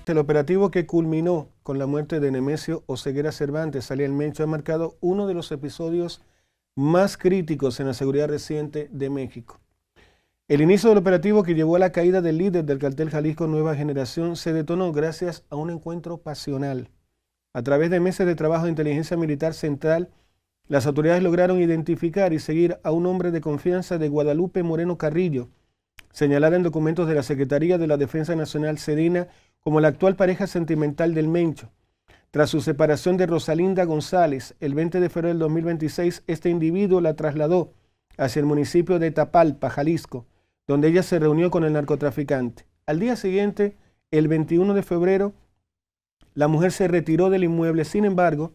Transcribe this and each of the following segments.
El operativo que culminó con la muerte de Nemesio Oseguera Cervantes, alias El Mencho, ha marcado uno de los episodios más críticos en la seguridad reciente de México. El inicio del operativo, que llevó a la caída del líder del cartel Jalisco Nueva Generación, se detonó gracias a un encuentro pasional. A través de meses de trabajo de inteligencia militar central, las autoridades lograron identificar y seguir a un hombre de confianza de Guadalupe Moreno Carrillo, señalada en documentos de la Secretaría de la Defensa Nacional Sedena como la actual pareja sentimental del Mencho. Tras su separación de Rosalinda González, el 20 de febrero del 2026, este individuo la trasladó hacia el municipio de Tapalpa, Jalisco, donde ella se reunió con el narcotraficante. Al día siguiente, el 21 de febrero, la mujer se retiró del inmueble. Sin embargo,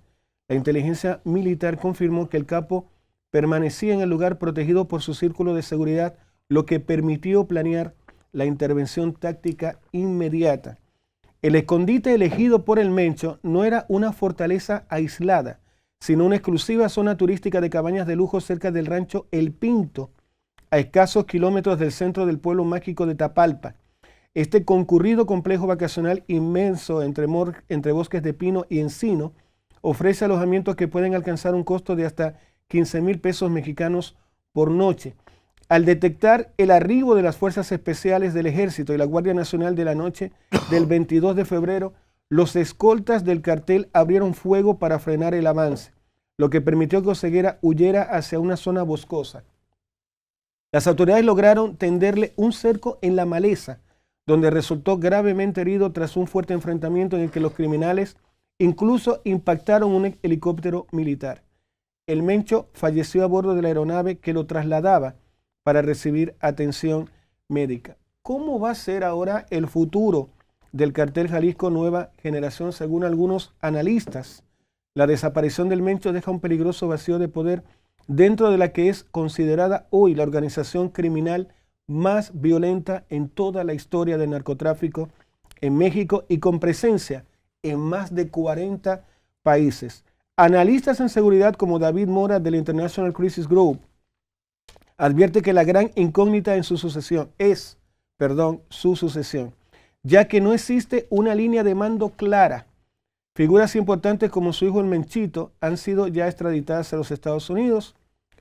la inteligencia militar confirmó que el capo permanecía en el lugar protegido por su círculo de seguridad, lo que permitió planear la intervención táctica inmediata. El escondite elegido por el Mencho no era una fortaleza aislada, sino una exclusiva zona turística de cabañas de lujo cerca del rancho El Pinto, a escasos kilómetros del centro del pueblo mágico de Tapalpa. Este concurrido complejo vacacional inmenso entre bosques de pino y encino ofrece alojamientos que pueden alcanzar un costo de hasta 15,000 pesos mexicanos por noche. Al detectar el arribo de las Fuerzas Especiales del Ejército y la Guardia Nacional de la noche del 22 de febrero, los escoltas del cartel abrieron fuego para frenar el avance, lo que permitió que Oseguera huyera hacia una zona boscosa. Las autoridades lograron tenderle un cerco en la maleza, donde resultó gravemente herido tras un fuerte enfrentamiento en el que los criminales incluso impactaron un helicóptero militar. El Mencho falleció a bordo de la aeronave que lo trasladaba para recibir atención médica. ¿Cómo va a ser ahora el futuro del cartel Jalisco Nueva Generación? Según algunos analistas, la desaparición del Mencho deja un peligroso vacío de poder dentro de la que es considerada hoy la organización criminal más violenta en toda la historia del narcotráfico en México y con presencia en más de 40 países. Analistas en seguridad como David Mora del International Crisis Group advierte que la gran incógnita en su sucesión es, ya que no existe una línea de mando clara. Figuras importantes como su hijo el Menchito han sido ya extraditadas a los Estados Unidos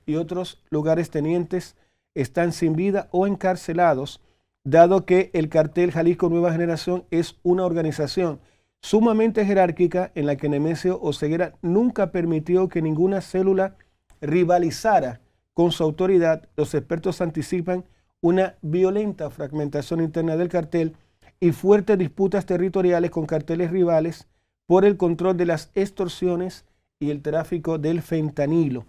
y otros lugares tenientes están sin vida o encarcelados, dado que el cartel Jalisco Nueva Generación es una organización sumamente jerárquica en la que Nemesio Oseguera nunca permitió que ninguna célula rivalizara con su autoridad. Los expertos anticipan una violenta fragmentación interna del cartel y fuertes disputas territoriales con carteles rivales por el control de las extorsiones y el tráfico del fentanilo.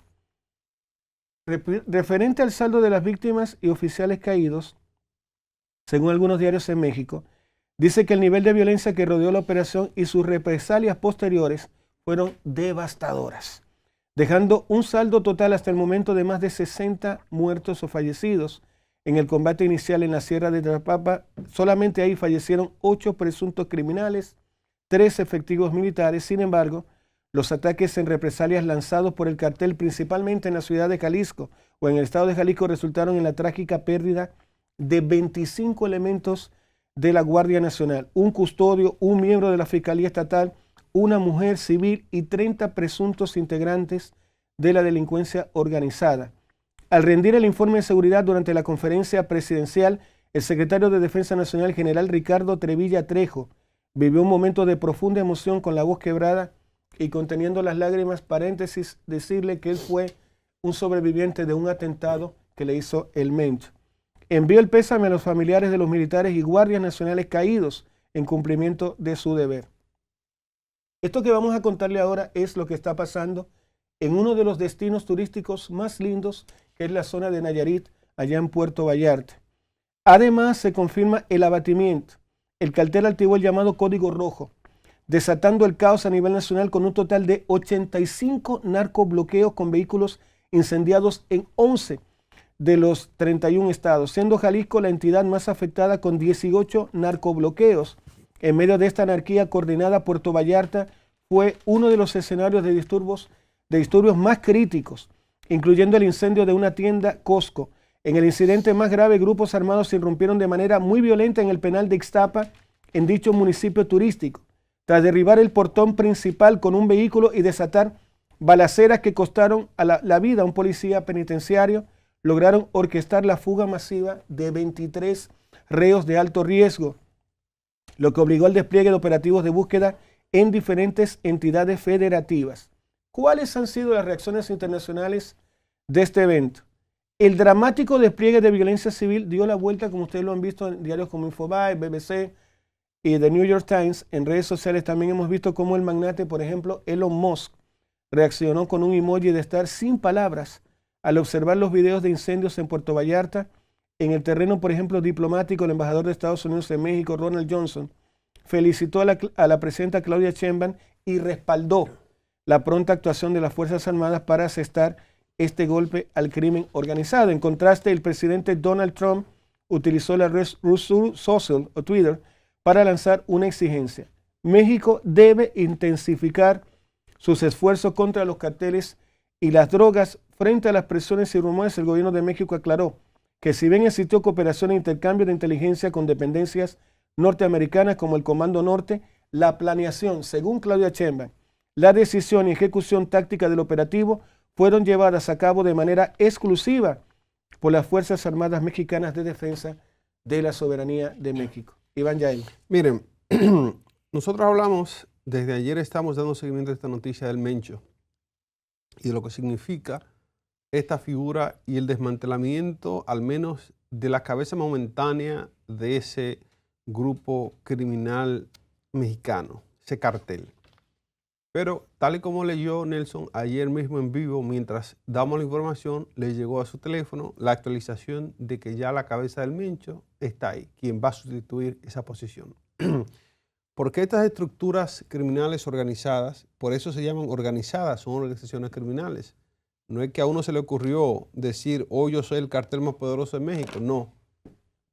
Referente al saldo de las víctimas y oficiales caídos, según algunos diarios en México, dice que el nivel de violencia que rodeó la operación y sus represalias posteriores fueron devastadoras, dejando un saldo total hasta el momento de más de 60 muertos o fallecidos. En el combate inicial en la Sierra de Tapalpa, solamente ahí fallecieron 8 presuntos criminales, 3 efectivos militares. Sin embargo, los ataques en represalias lanzados por el cartel, principalmente en la ciudad de Jalisco o en el estado de Jalisco, resultaron en la trágica pérdida de 25 elementos de la Guardia Nacional, un custodio, un miembro de la Fiscalía Estatal, una mujer civil y 30 presuntos integrantes de la delincuencia organizada. Al rendir el informe de seguridad durante la conferencia presidencial, el secretario de Defensa Nacional, general Ricardo Trevilla Trejo, vivió un momento de profunda emoción con la voz quebrada y conteniendo las lágrimas, decirle que él fue un sobreviviente de un atentado que le hizo el Mencho. Envió el pésame a los familiares de los militares y guardias nacionales caídos en cumplimiento de su deber. Esto que vamos a contarle ahora es lo que está pasando en uno de los destinos turísticos más lindos, que es la zona de Nayarit, allá en Puerto Vallarta. Además, se confirma el abatimiento. El cartel activó el llamado Código Rojo, desatando el caos a nivel nacional con un total de 85 narcobloqueos con vehículos incendiados en 11 de los 31 estados, siendo Jalisco la entidad más afectada con 18 narcobloqueos. En medio de esta anarquía coordinada, Puerto Vallarta fue uno de los escenarios de disturbios más críticos, incluyendo el incendio de una tienda Costco. En el incidente más grave, grupos armados irrumpieron de manera muy violenta en el penal de Ixtapa en dicho municipio turístico, tras derribar el portón principal con un vehículo y desatar balaceras que costaron la vida a un policía penitenciario. Lograron orquestar la fuga masiva de 23 reos de alto riesgo, lo que obligó al despliegue de operativos de búsqueda en diferentes entidades federativas. ¿Cuáles han sido las reacciones internacionales de este evento? El dramático despliegue de violencia civil dio la vuelta, como ustedes lo han visto en diarios como Infobae, BBC y The New York Times. En redes sociales también hemos visto cómo el magnate, por ejemplo, Elon Musk, reaccionó con un emoji de estar sin palabras al observar los videos de incendios en Puerto Vallarta. En el terreno, por ejemplo, diplomático, el embajador de Estados Unidos en México, Ronald Johnson, felicitó a la presidenta Claudia Sheinbaum y respaldó la pronta actuación de las Fuerzas Armadas para asestar este golpe al crimen organizado. En contraste, el presidente Donald Trump utilizó la red social o Twitter para lanzar una exigencia. México debe intensificar sus esfuerzos contra los carteles y las drogas. Frente a las presiones y rumores, el gobierno de México aclaró que si bien existió cooperación e intercambio de inteligencia con dependencias norteamericanas como el Comando Norte, la planeación, según Claudia Sheinbaum, la decisión y ejecución táctica del operativo fueron llevadas a cabo de manera exclusiva por las Fuerzas Armadas Mexicanas de Defensa de la Soberanía de México. Iván Yael. Miren, nosotros hablamos, desde ayer estamos dando seguimiento a esta noticia del Mencho y de lo que significa esta figura y el desmantelamiento, al menos de la cabeza momentánea de ese grupo criminal mexicano, ese cartel. Pero tal y como leyó Nelson ayer mismo en vivo, mientras damos la información, le llegó a su teléfono la actualización de que ya la cabeza del Mencho está ahí, quien va a sustituir esa posición. Porque estas estructuras criminales organizadas, por eso se llaman organizadas, son organizaciones criminales. No es que a uno se le ocurrió decir, oh, yo soy el cartel más poderoso de México. No.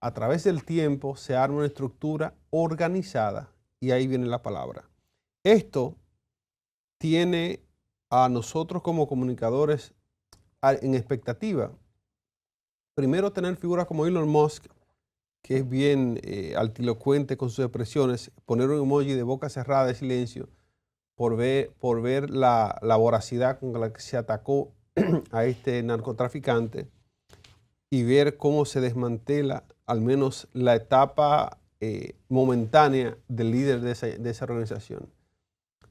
A través del tiempo se arma una estructura organizada y ahí viene la palabra. Esto tiene a nosotros como comunicadores en expectativa. Primero, tener figuras como Elon Musk, que es bien altilocuente con sus expresiones, poner un emoji de boca cerrada de silencio por ver la voracidad con la que se atacó a este narcotraficante y ver cómo se desmantela al menos la etapa momentánea del líder de esa organización.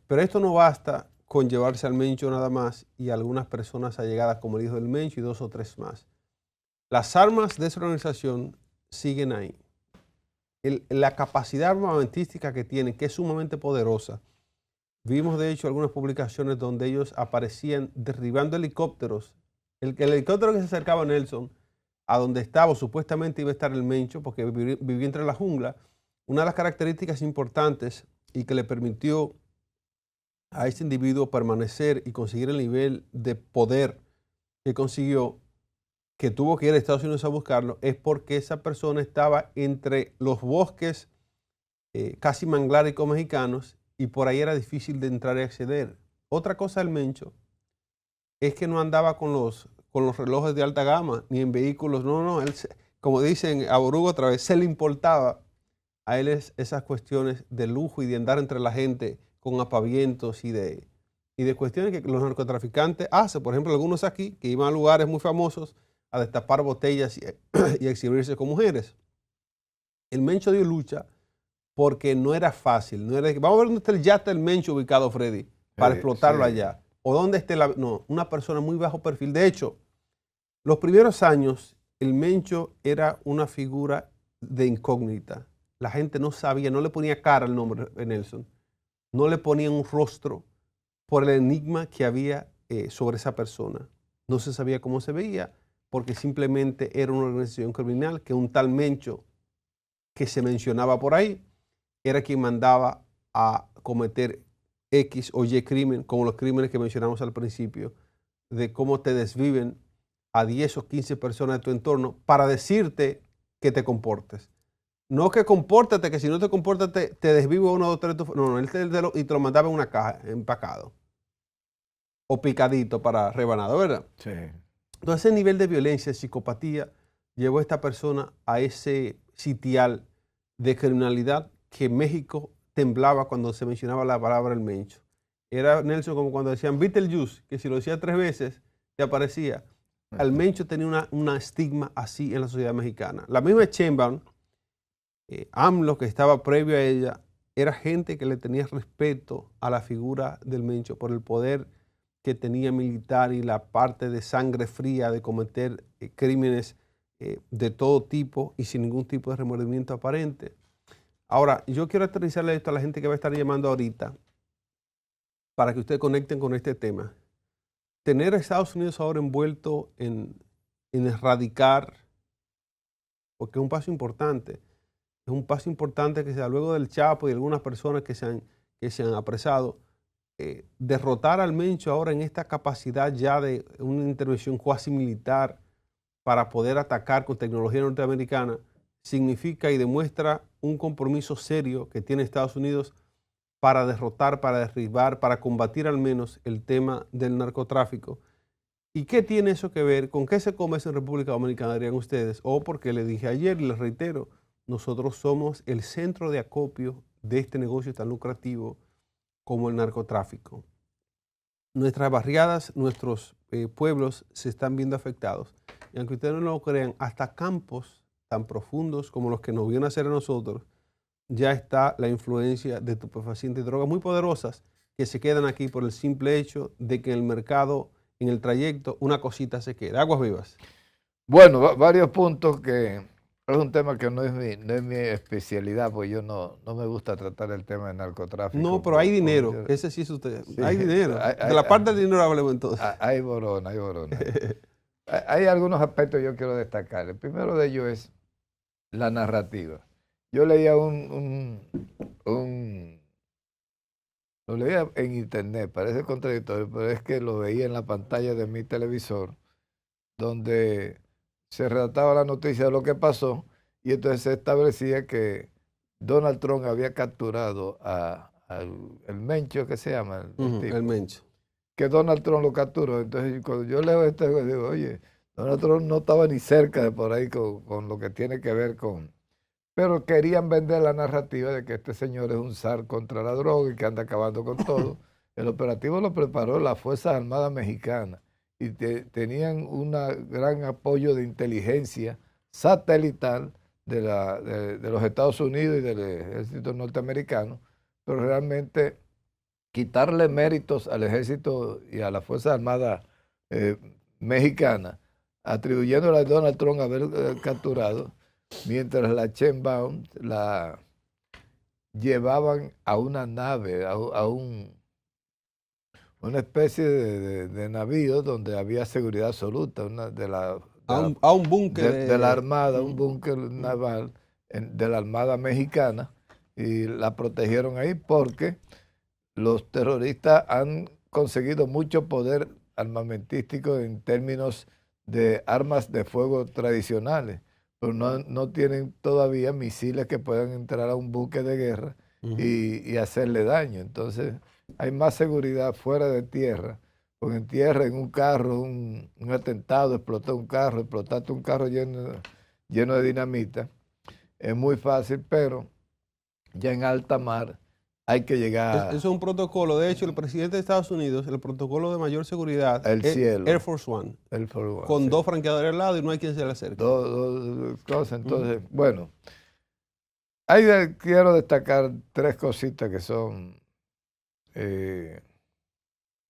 Pero esto no basta con llevarse al Mencho nada más y algunas personas allegadas como el hijo del Mencho y 2 o 3 más. Las armas de esa organización siguen ahí. La capacidad armamentística que tienen, que es sumamente poderosa. Vimos de hecho algunas publicaciones donde ellos aparecían derribando helicópteros. El helicóptero que se acercaba a Nelson, a donde estaba, supuestamente iba a estar el Mencho, porque vivía entre la jungla. Una de las características importantes y que le permitió a ese individuo permanecer y conseguir el nivel de poder que consiguió, que tuvo que ir a Estados Unidos a buscarlo, es porque esa persona estaba entre los bosques casi mangláricos mexicanos y por ahí era difícil de entrar y acceder. Otra cosa del Mencho es que no andaba con los relojes de alta gama ni en vehículos. No, él, como dicen a Borugo otra vez, se le importaba a él esas cuestiones de lujo y de andar entre la gente con apavientos y de cuestiones que los narcotraficantes hacen. Por ejemplo, algunos aquí que iban a lugares muy famosos a destapar botellas y a exhibirse con mujeres. El Mencho dio lucha porque no era fácil. No era, vamos a ver dónde está el yate del Mencho ubicado, Freddy, para explotarlo allá. O dónde esté una persona muy bajo perfil. De hecho, los primeros años, el Mencho era una figura de incógnita. La gente no sabía, no le ponía cara al nombre de Nelson. No le ponían un rostro por el enigma que había sobre esa persona. No se sabía cómo se veía porque simplemente era una organización criminal que un tal Mencho que se mencionaba por ahí era quien mandaba a cometer X o Y crimen, como los crímenes que mencionamos al principio, de cómo te desviven a 10 o 15 personas de tu entorno para decirte que te comportes. No que compórtate, que si no te comportas te desvivo a 1 o 2 3. No, él y te lo mandaba en una caja, empacado. O picadito para rebanado, ¿verdad? Sí. Entonces ese nivel de violencia, psicopatía, llevó a esta persona a ese sitial de criminalidad que México temblaba cuando se mencionaba la palabra el Mencho. Era, Nelson, como cuando decían Beetlejuice, que si lo decía 3 veces, te aparecía. El Mencho tenía una estigma así en la sociedad mexicana. La misma Sheinbaum, AMLO, que estaba previo a ella, era gente que le tenía respeto a la figura del Mencho por el poder que tenía militar y la parte de sangre fría de cometer crímenes de todo tipo y sin ningún tipo de remordimiento aparente. Ahora, yo quiero aterrizarle esto a la gente que va a estar llamando ahorita para que ustedes conecten con este tema. Tener a Estados Unidos ahora envuelto en erradicar, porque es un paso importante. Es un paso importante que sea luego del Chapo y algunas personas que se han apresado, derrotar al Mencho ahora en esta capacidad ya de una intervención cuasi militar para poder atacar con tecnología norteamericana, significa y demuestra un compromiso serio que tiene Estados Unidos para derrotar, para derribar, para combatir al menos el tema del narcotráfico. ¿Y qué tiene eso que ver? ¿Con qué se come eso en República Dominicana, dirían ustedes? O porque le dije ayer y les reitero, nosotros somos el centro de acopio de este negocio tan lucrativo como el narcotráfico. Nuestras barriadas, nuestros pueblos se están viendo afectados. Y aunque ustedes no lo crean, hasta campos tan profundos como los que nos vieron hacer a nosotros, ya está la influencia de estupefacientes y drogas muy poderosas que se quedan aquí por el simple hecho de que en el mercado, en el trayecto, una cosita se queda. Aguas vivas. Bueno, varios puntos que es un tema que no es mi especialidad, porque yo no me gusta tratar el tema de narcotráfico. No, pero hay dinero. Ese sí es usted. Sí, hay dinero. De la parte del dinero hablemos entonces. Hay borona, hay borona. Hay algunos aspectos que yo quiero destacar. El primero de ellos es la narrativa. Yo leía lo leía en internet, parece contradictorio, pero es que lo veía en la pantalla de mi televisor, donde se relataba la noticia de lo que pasó, y entonces se establecía que Donald Trump había capturado al Mencho, que se llama, el Mencho. Que Donald Trump lo capturó. Entonces, cuando yo leo esto, digo, oye, Donald Trump no estaba ni cerca de por ahí con lo que tiene que ver con... Pero querían vender la narrativa de que este señor es un zar contra la droga y que anda acabando con todo. El operativo lo preparó la Fuerza Armada Mexicana y tenían un gran apoyo de inteligencia satelital de los Estados Unidos y del ejército norteamericano, pero realmente quitarle méritos al ejército y a la Fuerza Armada mexicana, atribuyéndole a Donald Trump haber capturado, mientras la Sheinbaum la llevaban a una nave, una especie de navío donde había seguridad absoluta, a un búnker de la Armada, un búnker naval de la Armada Mexicana, y la protegieron ahí porque los terroristas han conseguido mucho poder armamentístico en términos de armas de fuego tradicionales, pero no tienen todavía misiles que puedan entrar a un buque de guerra y hacerle daño. Entonces hay más seguridad fuera de tierra, porque en tierra, en un carro, un atentado, explotó un carro, explotaste un carro lleno de dinamita, es muy fácil, pero ya en alta mar hay que llegar... Eso es un protocolo. De hecho, el presidente de Estados Unidos, el protocolo de mayor seguridad, cielo. Air Force One, con 2 franqueadores al lado y no hay quien se le acerque. Dos cosas. Entonces, bueno, quiero destacar 3 cositas que son,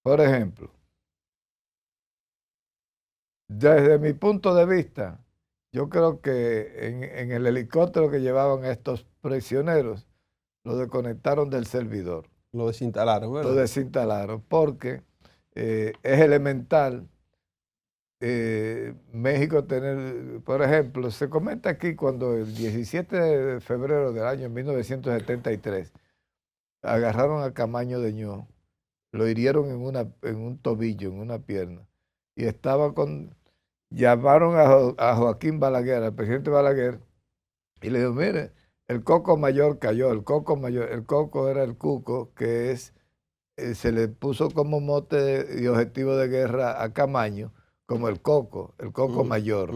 por ejemplo, desde mi punto de vista, yo creo que en el helicóptero que llevaban a estos prisioneros, lo desconectaron del servidor. Lo desinstalaron, ¿verdad? Lo desinstalaron porque es elemental México tener, por ejemplo, se comenta aquí cuando el 17 de febrero del año 1973 agarraron a Camaño de Ño, lo hirieron en un tobillo, en una pierna, y llamaron a Joaquín Balaguer, al presidente Balaguer, y le dijo, mire, el Coco Mayor cayó, el Coco era el Cuco, que se le puso como mote y objetivo de guerra a Camaño, como el Coco Mayor,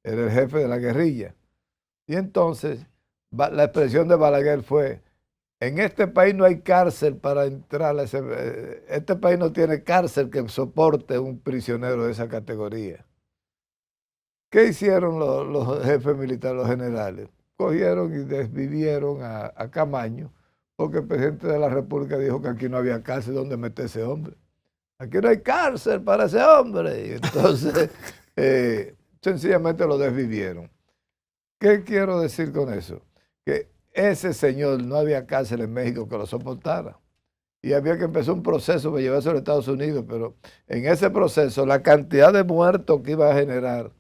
era el jefe de la guerrilla. Y entonces la expresión de Balaguer fue: en este país no hay cárcel para entrar este país no tiene cárcel que soporte un prisionero de esa categoría. ¿Qué hicieron los jefes militares, los generales? Cogieron y desvivieron a Camaño, porque el presidente de la República dijo que aquí no había cárcel donde meter ese hombre. Aquí no hay cárcel para ese hombre. Y entonces, sencillamente lo desvivieron. ¿Qué quiero decir con eso? Que ese señor no había cárcel en México que lo soportara. Y había que empezar un proceso para llevarse a los Estados Unidos, pero en ese proceso, la cantidad de muertos que iba a generar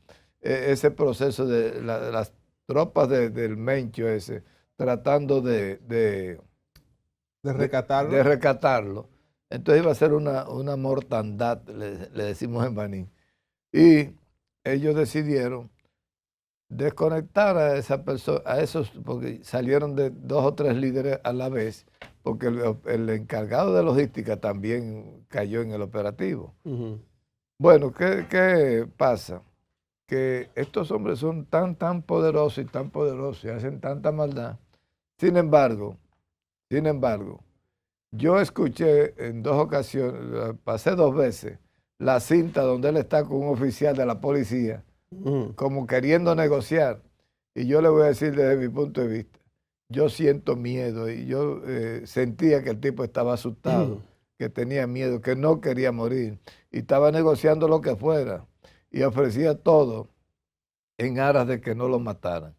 ese proceso de las tropas del Mencho ese, tratando de recatarlo. Entonces iba a ser una mortandad, le decimos en Baní. Y ellos decidieron desconectar a esa persona, a esos, porque salieron de 2 o 3 líderes a la vez, porque el encargado de logística también cayó en el operativo. Bueno, ¿qué pasa? Que estos hombres son tan poderosos y hacen tanta maldad. Sin embargo, yo escuché en 2 ocasiones, pasé 2 veces, la cinta donde él está con un oficial de la policía, como queriendo negociar. Y yo le voy a decir desde mi punto de vista, yo siento miedo y yo sentía que el tipo estaba asustado, que tenía miedo, que no quería morir y estaba negociando lo que fuera y ofrecía todo en aras de que no lo mataran.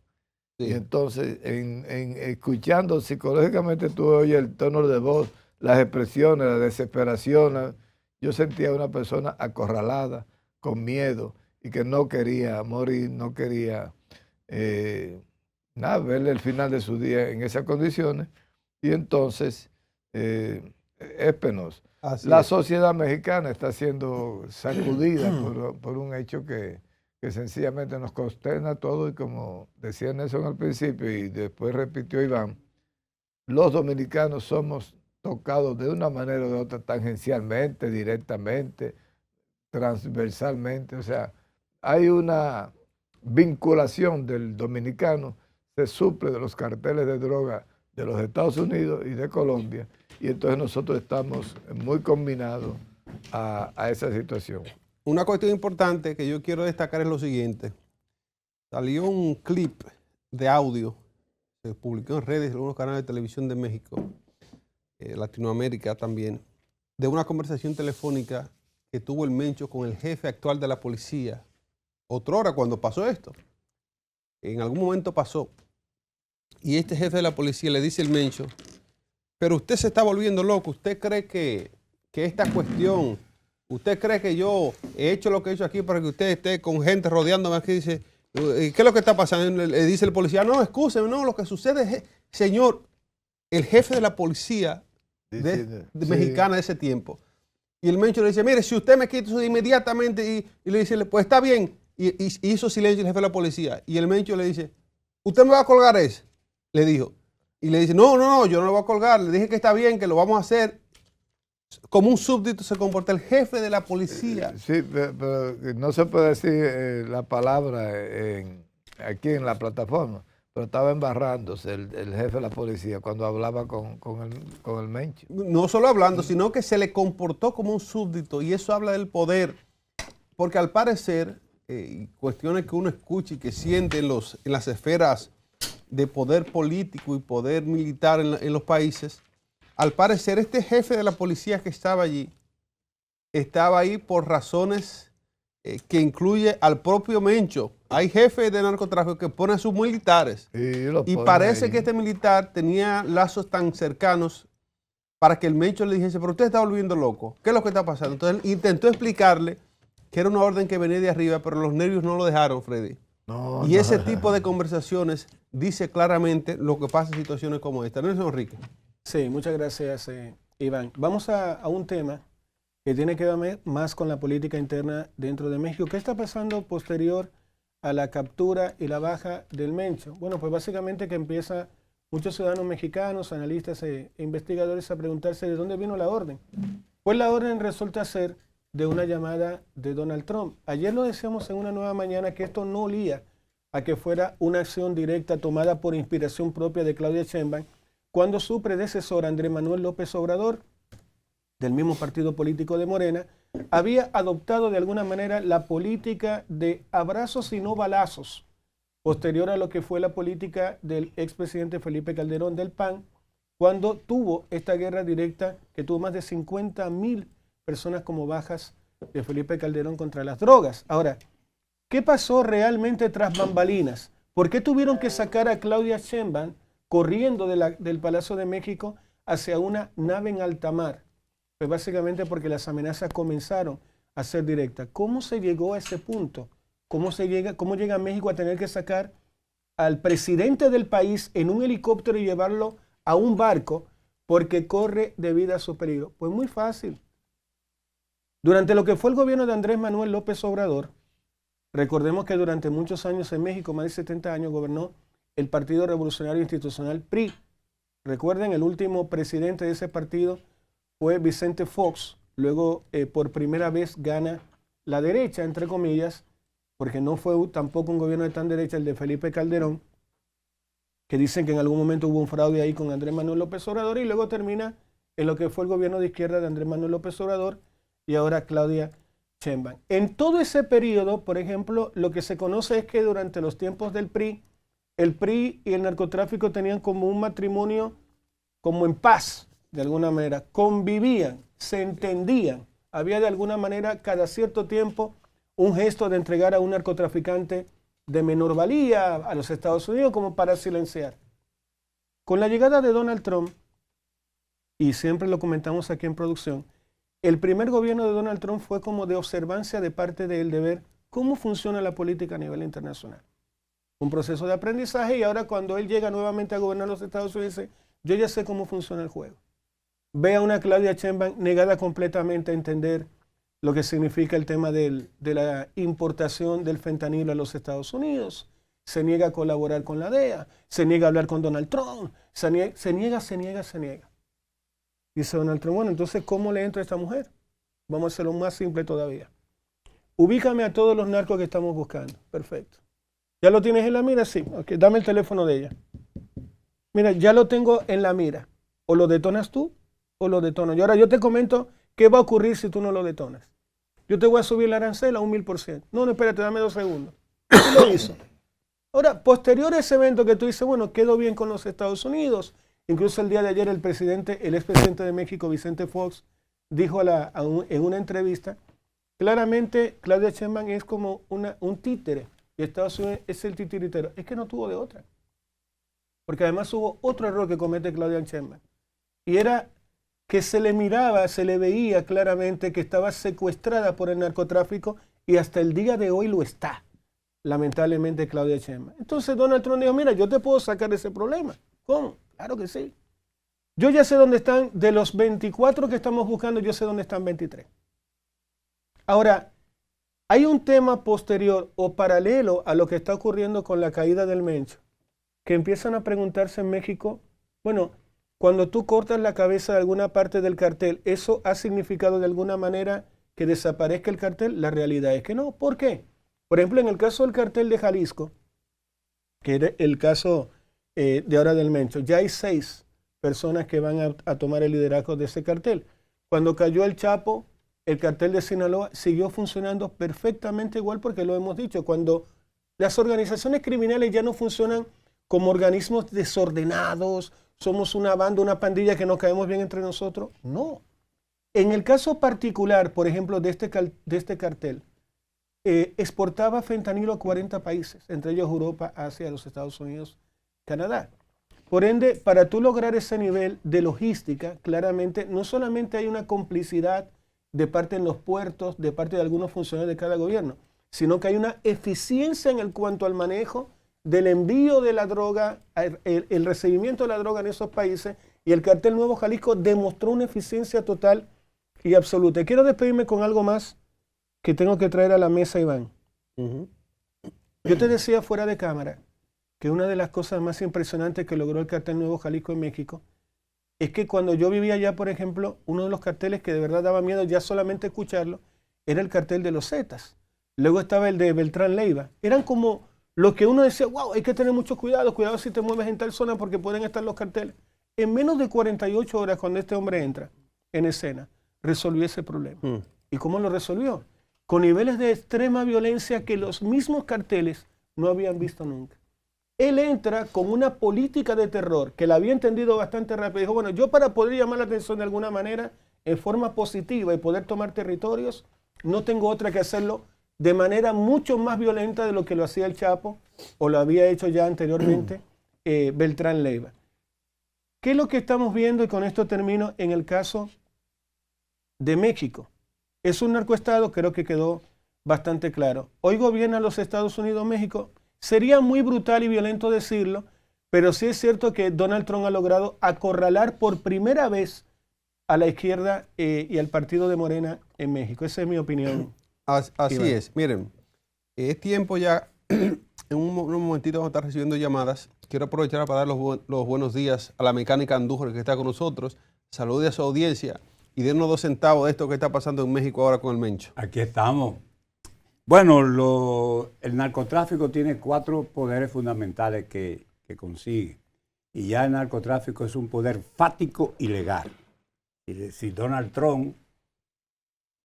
Sí. Y entonces, escuchando psicológicamente, tú oyes el tono de voz, las expresiones, la desesperación. Yo sentía una persona acorralada, con miedo, y que no quería morir, no quería verle el final de su día en esas condiciones. Y entonces, es penoso. La sociedad mexicana está siendo sacudida por un hecho que sencillamente nos consterna a todos, y como decía Nelson al principio y después repitió Iván, los dominicanos somos tocados de una manera o de otra, tangencialmente, directamente, transversalmente. O sea, hay una vinculación del dominicano, se suple de los carteles de droga de los Estados Unidos y de Colombia, y entonces nosotros estamos muy combinados a esa situación. Una cuestión importante que yo quiero destacar es lo siguiente. Salió un clip de audio, se publicó en redes, en algunos canales de televisión de México, Latinoamérica también, de una conversación telefónica que tuvo el Mencho con el jefe actual de la policía, otrora cuando pasó esto. En algún momento pasó. Y este jefe de la policía le dice al Mencho, pero usted se está volviendo loco, ¿usted cree que esta cuestión... ¿Usted cree que yo he hecho lo que he hecho aquí para que usted esté con gente rodeándome aquí? Dice, ¿qué es lo que está pasando? Le dice el policía, no, excúseme, no, lo que sucede es, señor, el jefe de la policía mexicana de ese tiempo. Y el Mencho le dice, mire, si usted me quita eso inmediatamente, y le dice, pues está bien. Y hizo silencio el jefe de la policía. Y el Mencho le dice, ¿usted me va a colgar ese? Le dijo. Y le dice, no, yo no lo voy a colgar. Le dije que está bien, que lo vamos a hacer. Como un súbdito se comporta el jefe de la policía. Sí, pero no se puede decir la palabra aquí en la plataforma, pero estaba embarrándose el jefe de la policía cuando hablaba con el Mencho. No solo hablando, sino que se le comportó como un súbdito, y eso habla del poder, porque al parecer, cuestiones que uno escucha y que siente en las esferas de poder político y poder militar en los países, al parecer, este jefe de la policía que estaba allí, estaba ahí por razones que incluye al propio Mencho. Hay jefes de narcotráfico que ponen a sus militares. Y parece ahí que este militar tenía lazos tan cercanos para que el Mencho le dijese, pero usted está volviendo loco. ¿Qué es lo que está pasando? Entonces él intentó explicarle que era una orden que venía de arriba, pero los nervios no lo dejaron, Freddy. Y ese tipo de conversaciones dice claramente lo que pasa en situaciones como esta. Nelson Enrique. Sí, muchas gracias, Iván. Vamos a un tema que tiene que ver más con la política interna dentro de México. ¿Qué está pasando posterior a la captura y la baja del Mencho? Bueno, pues básicamente que empieza muchos ciudadanos mexicanos, analistas e investigadores a preguntarse de dónde vino la orden. Pues la orden resulta ser de una llamada de Donald Trump. Ayer lo decíamos en Una Nueva Mañana que esto no olía a que fuera una acción directa tomada por inspiración propia de Claudia Sheinbaum, cuando su predecesor, Andrés Manuel López Obrador, del mismo partido político de Morena, había adoptado de alguna manera la política de abrazos y no balazos, posterior a lo que fue la política del expresidente Felipe Calderón del PAN, cuando tuvo esta guerra directa que tuvo más de 50.000 personas como bajas de Felipe Calderón contra las drogas. Ahora, ¿qué pasó realmente tras bambalinas? ¿Por qué tuvieron que sacar a Claudia Sheinbaum corriendo del Palacio de México hacia una nave en alta mar? Pues básicamente porque las amenazas comenzaron a ser directas. ¿Cómo se llegó a ese punto? ¿Cómo llega México a tener que sacar al presidente del país en un helicóptero y llevarlo a un barco porque corre de vida a su peligro? Pues muy fácil. Durante lo que fue el gobierno de Andrés Manuel López Obrador, recordemos que durante muchos años en México, más de 70 años, gobernó el Partido Revolucionario Institucional PRI. Recuerden, el último presidente de ese partido fue Vicente Fox. Luego, por primera vez, gana la derecha, entre comillas, porque no fue tampoco un gobierno de tan derecha el de Felipe Calderón, que dicen que en algún momento hubo un fraude ahí con Andrés Manuel López Obrador, y luego termina en lo que fue el gobierno de izquierda de Andrés Manuel López Obrador y ahora Claudia Sheinbaum. En todo ese periodo, por ejemplo, lo que se conoce es que durante los tiempos del PRI, el PRI y el narcotráfico tenían como un matrimonio como en paz, de alguna manera, convivían, se entendían. Había de alguna manera cada cierto tiempo un gesto de entregar a un narcotraficante de menor valía a los Estados Unidos como para silenciar. Con la llegada de Donald Trump, y siempre lo comentamos aquí en producción, el primer gobierno de Donald Trump fue como de observancia de parte de él de ver cómo funciona la política a nivel internacional. Un proceso de aprendizaje, y ahora cuando él llega nuevamente a gobernar los Estados Unidos, dice, yo ya sé cómo funciona el juego. Ve a una Claudia Sheinbaum negada completamente a entender lo que significa el tema de la importación del fentanilo a los Estados Unidos. Se niega a colaborar con la DEA, se niega a hablar con Donald Trump, se niega. Dice Donald Trump, bueno, entonces, ¿cómo le entra a esta mujer? Vamos a hacerlo más simple todavía. Ubícame a todos los narcos que estamos buscando. Perfecto. ¿Ya lo tienes en la mira? Sí. Okay, dame el teléfono de ella. Mira, ya lo tengo en la mira. O lo detonas tú o lo detono yo. Ahora yo te comento qué va a ocurrir si tú no lo detonas. Yo te voy a subir la arancel a un 1000%. No, espérate, dame 2 segundos. ¿Qué lo hizo? Ahora, posterior a ese evento que tú dices, bueno, quedó bien con los Estados Unidos. Incluso el día de ayer el expresidente de México, Vicente Fox, dijo en una entrevista, claramente Claudia Sheinbaum es como un títere y Estados Unidos es el titiritero. Es que no tuvo de otra. Porque además hubo otro error que comete Claudia Sheinbaum. Y era que se le miraba, se le veía claramente que estaba secuestrada por el narcotráfico, y hasta el día de hoy lo está, lamentablemente, Claudia Sheinbaum. Entonces Donald Trump dijo, mira, yo te puedo sacar de ese problema. ¿Cómo? Claro que sí. Yo ya sé dónde están, de los 24 que estamos buscando, yo sé dónde están 23. Ahora, hay un tema posterior o paralelo a lo que está ocurriendo con la caída del Mencho, que empiezan a preguntarse en México, bueno, cuando tú cortas la cabeza de alguna parte del cartel, ¿eso ha significado de alguna manera que desaparezca el cartel? La realidad es que no. ¿Por qué? Por ejemplo, en el caso del cartel de Jalisco, que era el caso de ahora del Mencho, ya hay 6 personas que van a tomar el liderazgo de ese cartel. Cuando cayó el Chapo, el cartel de Sinaloa siguió funcionando perfectamente igual, porque lo hemos dicho, cuando las organizaciones criminales ya no funcionan como organismos desordenados, somos una banda, una pandilla que nos caemos bien entre nosotros. No. En el caso particular, por ejemplo, de este cartel, exportaba fentanilo a 40 países, entre ellos Europa, Asia, los Estados Unidos, Canadá. Por ende, para tú lograr ese nivel de logística, claramente, no solamente hay una complicidad de parte en los puertos, de parte de algunos funcionarios de cada gobierno, sino que hay una eficiencia en cuanto al manejo del envío de la droga, el recibimiento de la droga en esos países, y el cartel Nuevo Jalisco demostró una eficiencia total y absoluta. Quiero despedirme con algo más que tengo que traer a la mesa, Iván. Yo te decía fuera de cámara que una de las cosas más impresionantes que logró el cartel Nuevo Jalisco en México es que cuando yo vivía allá, por ejemplo, uno de los carteles que de verdad daba miedo ya solamente escucharlo era el cartel de los Zetas. Luego estaba el de Beltrán Leiva. Eran como lo que uno decía, wow, hay que tener mucho cuidado, cuidado si te mueves en tal zona porque pueden estar los carteles. En menos de 48 horas, cuando este hombre entra en escena, resolvió ese problema. ¿Y cómo lo resolvió? Con niveles de extrema violencia que los mismos carteles no habían visto nunca. Él entra con una política de terror que la había entendido bastante rápido. Dijo, bueno, yo para poder llamar la atención de alguna manera, en forma positiva y poder tomar territorios, no tengo otra que hacerlo de manera mucho más violenta de lo que lo hacía el Chapo o lo había hecho ya anteriormente Beltrán Leiva. ¿Qué es lo que estamos viendo? Y con esto termino en el caso de México. Es un narcoestado, creo que quedó bastante claro. Hoy gobierna los Estados Unidos, México. Sería muy brutal y violento decirlo, pero sí es cierto que Donald Trump ha logrado acorralar por primera vez a la izquierda y al partido de Morena en México. Esa es mi opinión. Así es. Miren, es tiempo ya, en un momentito vamos a estar recibiendo llamadas. Quiero aprovechar para dar los buenos días a la mecánica Andújar que está con nosotros. Salude a su audiencia y denos 2 centavos de esto que está pasando en México ahora con el Mencho. Aquí estamos. Bueno, el narcotráfico tiene 4 poderes fundamentales que consigue. Y ya el narcotráfico es un poder fático y legal. Y decir, Donald Trump,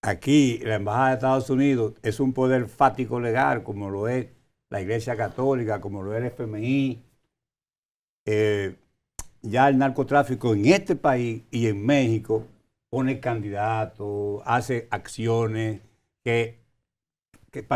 aquí la Embajada de Estados Unidos, es un poder fático legal, como lo es la Iglesia Católica, como lo es el FMI. Ya el narcotráfico en este país y en México pone candidatos, hace acciones que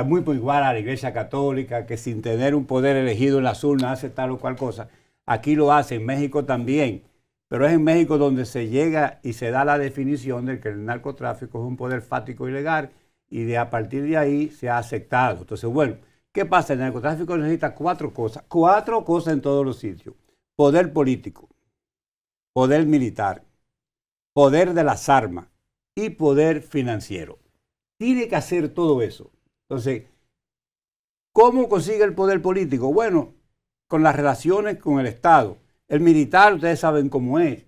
muy igual a la Iglesia Católica, que sin tener un poder elegido en las urnas hace tal o cual cosa. Aquí lo hace, en México también. Pero es en México donde se llega y se da la definición de que el narcotráfico es un poder fático y legal y a partir de ahí se ha aceptado. Entonces, bueno, ¿qué pasa? El narcotráfico necesita 4 cosas. 4 cosas en todos los sitios. Poder político, poder militar, poder de las armas y poder financiero. Tiene que hacer todo eso. Entonces, ¿cómo consigue el poder político? Bueno, con las relaciones con el Estado. El militar, ustedes saben cómo es.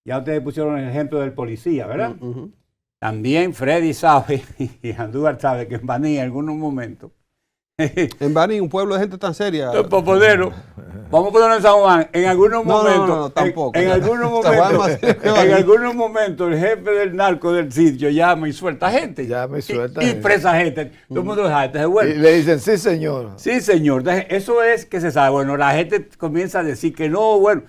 Ya ustedes pusieron el ejemplo del policía, ¿verdad? También Freddy sabe, y Andújar sabe que en Baní en algunos momentos. En Baní, un pueblo de gente tan seria. Por ponerlo, vamos a ponerlo en San Juan, en algunos momentos. No, tampoco. En algunos momentos, el jefe del narco del sitio llama y suelta gente. Y presa gente. Todo el mundo lo sabe. Entonces, bueno, y le dicen, sí, señor. Sí, señor. Entonces, eso es que se sabe. Bueno, la gente comienza a decir que no, bueno.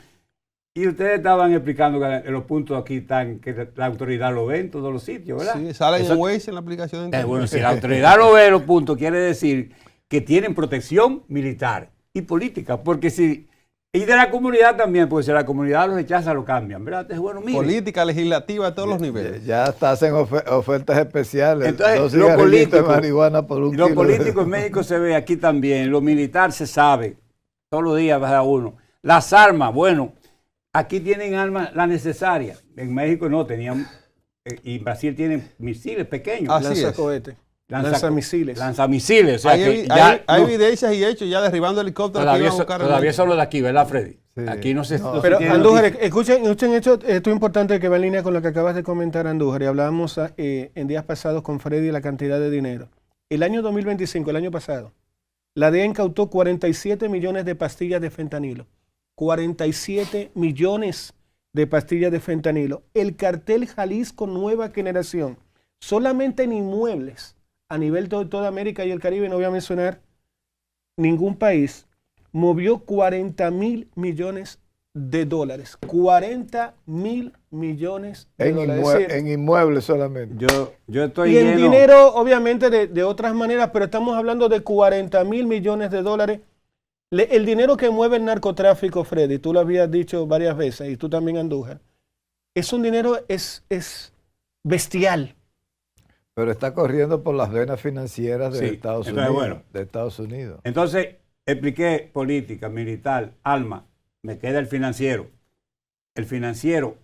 Y ustedes estaban explicando que los puntos aquí están, que la autoridad lo ve en todos los sitios, ¿verdad? Sí, salen en Waze en la aplicación de internet. Bueno, si la autoridad lo ve los puntos, quiere decir que tienen protección militar y política, porque si, y de la comunidad también, porque si la comunidad lo rechaza, lo cambian, ¿verdad? Entonces, bueno, mire. Política, legislativa, a todos los niveles. Ya hasta hacen ofertas especiales. Entonces, lo político en México se ve aquí también, lo militar se sabe, todos los días va a uno. Las armas, bueno, aquí tienen armas las necesarias, en México no, tenían, y en Brasil tienen misiles pequeños. Lanzacohetes. Lanzamisiles. Lanzamisiles. O sea hay evidencias y hechos ya derribando helicópteros. Todavía solo de aquí, ¿verdad, Freddy? Sí. Aquí no se... Pero Andújar, escuchen esto es importante que va en línea con lo que acabas de comentar, Andújar. Y hablábamos en días pasados con Freddy la cantidad de dinero. El año 2025, el año pasado, la DEA incautó 47 millones de pastillas de fentanilo. 47 millones de pastillas de fentanilo. El cartel Jalisco Nueva Generación, solamente en inmuebles, a nivel de toda América y el Caribe, no voy a mencionar ningún país, movió 40.000 millones de dólares. 40.000 millones de dólares. En inmuebles solamente. Yo estoy y en dinero, obviamente, de otras maneras, pero estamos hablando de 40.000 millones de dólares. El dinero que mueve el narcotráfico, Freddy, tú lo habías dicho varias veces, y tú también, Andújar, es un dinero, es bestial. Pero está corriendo por las venas financieras de Estados Unidos. Bueno, de Estados Unidos. Entonces, expliqué política, militar, arma, me queda el financiero. El financiero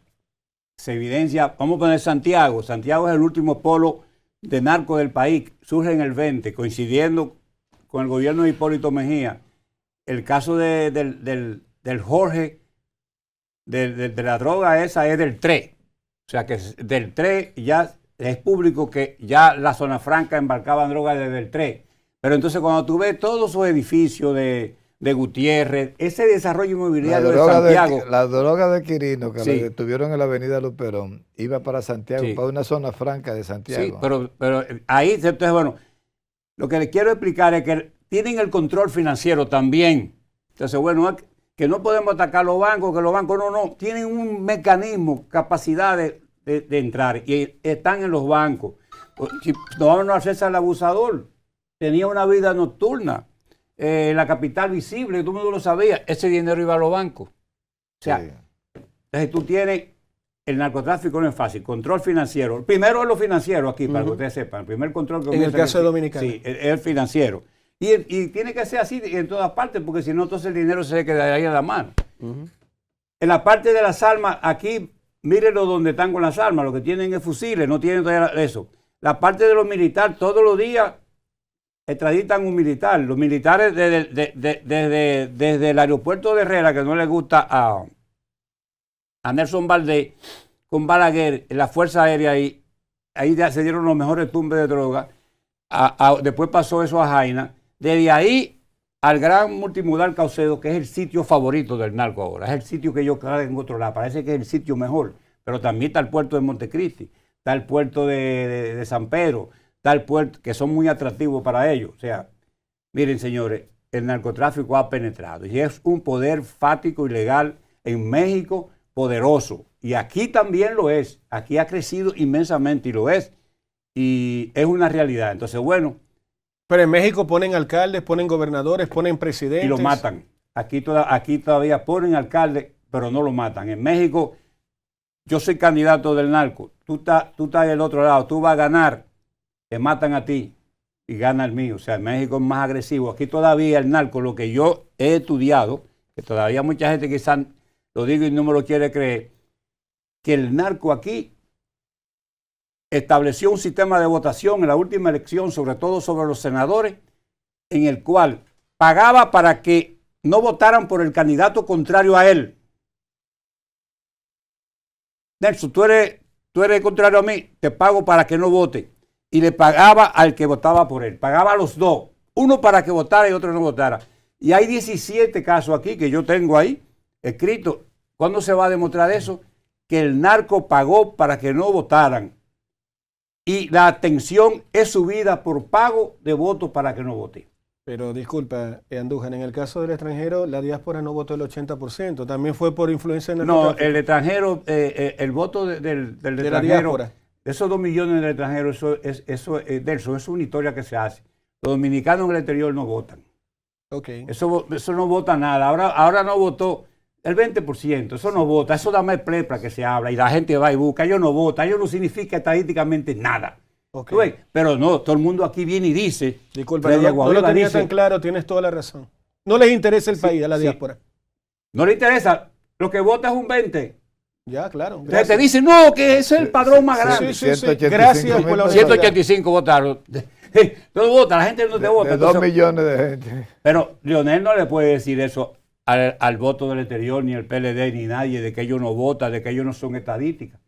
se evidencia, vamos a poner Santiago. Santiago es el último polo de narco del país, surge en el 20, coincidiendo con el gobierno de Hipólito Mejía. El caso del Jorge, de la droga esa es del 3. O sea que del 3 ya es público que ya la zona franca embarcaban droga desde el 3. Pero entonces cuando tú ves todos esos edificios de Gutiérrez, ese desarrollo inmobiliario de Santiago. La droga de Quirino, que Sí. la detuvieron en la avenida Luperón, iba para Santiago, Sí. para una zona franca de Santiago. Sí, pero ahí, entonces, bueno, lo que les quiero explicar es que tienen el control financiero también. Entonces, bueno, que no podemos atacar los bancos, que los bancos no, tienen un mecanismo, capacidad de entrar y están en los bancos. Si no vamos a hacerse al abusador, tenía una vida nocturna, la capital visible, todo el mundo lo sabía, ese dinero iba a los bancos. O sea, Sí. entonces tú tienes, el narcotráfico no es fácil, control financiero. Primero es lo financiero aquí, para que ustedes sepan. El primer control que En el caso de Dominicana. Sí, es el financiero. Y tiene que ser así en todas partes, porque si no, entonces el dinero se quedaría en la mano. En la parte de las armas, aquí, mírenlo donde están con las armas, lo que tienen es fusiles, no tienen todavía eso. La parte de los militares, todos los días extraditan un militar. Los militares desde el aeropuerto de Herrera, que no les gusta a Nelson Valdés, con Balaguer, en la Fuerza Aérea, ahí ya se dieron los mejores tumbes de droga. Después pasó eso a Jaina. Desde ahí al gran multimodal Caucedo, que es el sitio favorito del narco ahora. Es el sitio que yo cada vez controlar. Parece que es el sitio mejor. Pero también está el puerto de Montecristi, está el puerto de San Pedro, está el puerto, que son muy atractivos para ellos. O sea, miren, señores, el narcotráfico ha penetrado. Y es un poder fático y legal en México poderoso. Y aquí también lo es. Aquí ha crecido inmensamente y lo es. Y es una realidad. Entonces, bueno. Pero en México ponen alcaldes, ponen gobernadores, ponen presidentes. Y lo matan. Aquí todavía ponen alcaldes, pero no lo matan. En México, yo soy candidato del narco. Tú estás del otro lado, tú vas a ganar, te matan a ti y gana el mío. O sea, en México es más agresivo. Aquí todavía el narco, lo que yo he estudiado, que todavía mucha gente quizás lo digo y no me lo quiere creer, que el narco aquí estableció un sistema de votación en la última elección, sobre todo sobre los senadores, en el cual pagaba para que no votaran por el candidato contrario a él. Nelson, tú eres contrario a mí, te pago para que no vote. Y le pagaba al que votaba por él. Pagaba a los dos. Uno para que votara y otro no votara. Y hay 17 casos aquí que yo tengo ahí escritos. ¿Cuándo se va a demostrar eso? Que el narco pagó para que no votaran. Y la abstención es subida por pago de votos para que no vote. Pero disculpa, Andújar, en el caso del extranjero, la diáspora no votó el 80%. También fue por influencia del No, narcotráfico. el extranjero, el voto del De la extranjero, diáspora. esos 2 millones del extranjero, eso es una historia que se hace. Los dominicanos en el exterior no votan. Ok. Eso no vota nada. Ahora no votó el 20%. Eso no vota. Eso da más plepla que se habla. Y la gente va y busca. Ellos no votan. Ellos no significa estadísticamente nada. Ok. ¿Tú ves? Pero no, todo el mundo aquí viene y dice. Disculpa, Freddy no lo Aguadilla tenía dice, tan claro, tienes toda la razón. No les interesa el país, a la sí. diáspora. no le interesa. Lo que vota es un 20%. Ya, claro. Entonces te dicen, no, que ese es el padrón más grande. Sí, sí, sí. 185 Gracias por la mil. 185 votaron. No vota, la gente no te vota. De 2 Entonces, millones de gente. pero Leonel no le puede decir eso al voto del exterior, ni el PLD, ni nadie, de que ellos no votan, de que ellos no son estadísticas.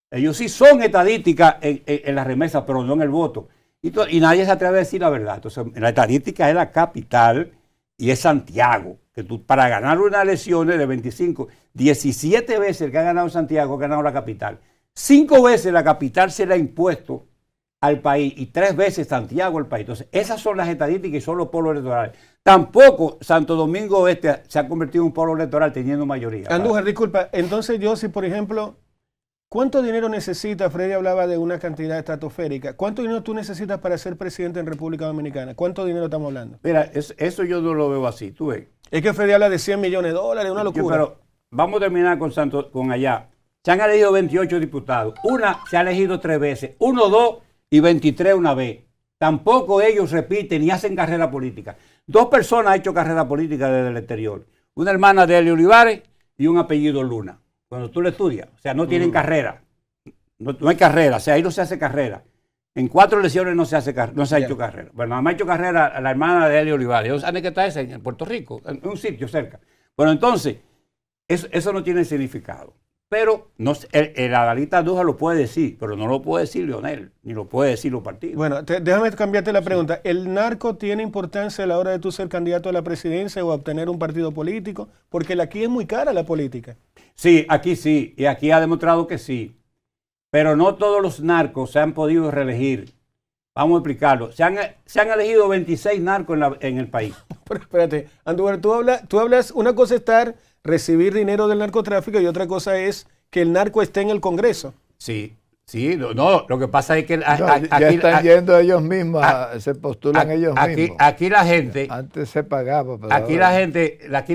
Ellos sí son estadísticas en las remesas, pero no en el voto. Y nadie se atreve a decir la verdad. Entonces, la estadística es la capital y es Santiago. Que tú, para ganar unas elecciones de 25, 17 veces el que ha ganado Santiago ha ganado la capital. 5 veces la capital se le ha impuesto al país y 3 veces Santiago al país. Entonces, esas son las estadísticas y son los polos electorales. Tampoco Santo Domingo Este se ha convertido en un polo electoral teniendo mayoría. Andújar, disculpa. Entonces yo, si por ejemplo, ¿cuánto dinero necesita? Freddy hablaba de una cantidad estratosférica. ¿Cuánto dinero tú necesitas para ser presidente en República Dominicana? ¿Cuánto dinero estamos hablando? Mira, eso yo no lo veo así, tú ves. Es que Freddy habla de 100 millones de dólares, una locura. Pero vamos a terminar con allá. Se han elegido 28 diputados. Una se ha elegido 3 veces. 1, 2 y 23 una vez. Tampoco ellos repiten ni hacen carrera política. 2 personas han hecho carrera política desde el exterior. Una hermana de Eli Olivares y un apellido Luna. Cuando tú lo estudias. O sea, no tienen carrera. No hay carrera. O sea, ahí no se hace carrera. En 4 elecciones no se ha hecho carrera. Bueno, nada más ha hecho carrera la hermana de Eli Olivares. ¿Ellos saben qué está esa? En Puerto Rico, en un sitio cerca. Bueno, entonces, eso no tiene significado. Pero no, el analista Andújar lo puede decir, pero no lo puede decir Leonel, ni lo puede decir los partidos. Bueno, déjame cambiarte la pregunta. ¿El narco tiene importancia a la hora de tú ser candidato a la presidencia o a obtener un partido político? Porque aquí es muy cara la política. Sí, y aquí ha demostrado que sí. Pero no todos los narcos se han podido reelegir. Vamos a explicarlo. Se han elegido 26 narcos en el país. Pero espérate, Andújar, tú hablas, una cosa es recibir dinero del narcotráfico y otra cosa es que el narco esté en el Congreso. Sí, no, lo que pasa es que ya están yendo ellos mismos, se postulan ellos mismos. Aquí la gente, antes se pagaba, pero aquí ahora...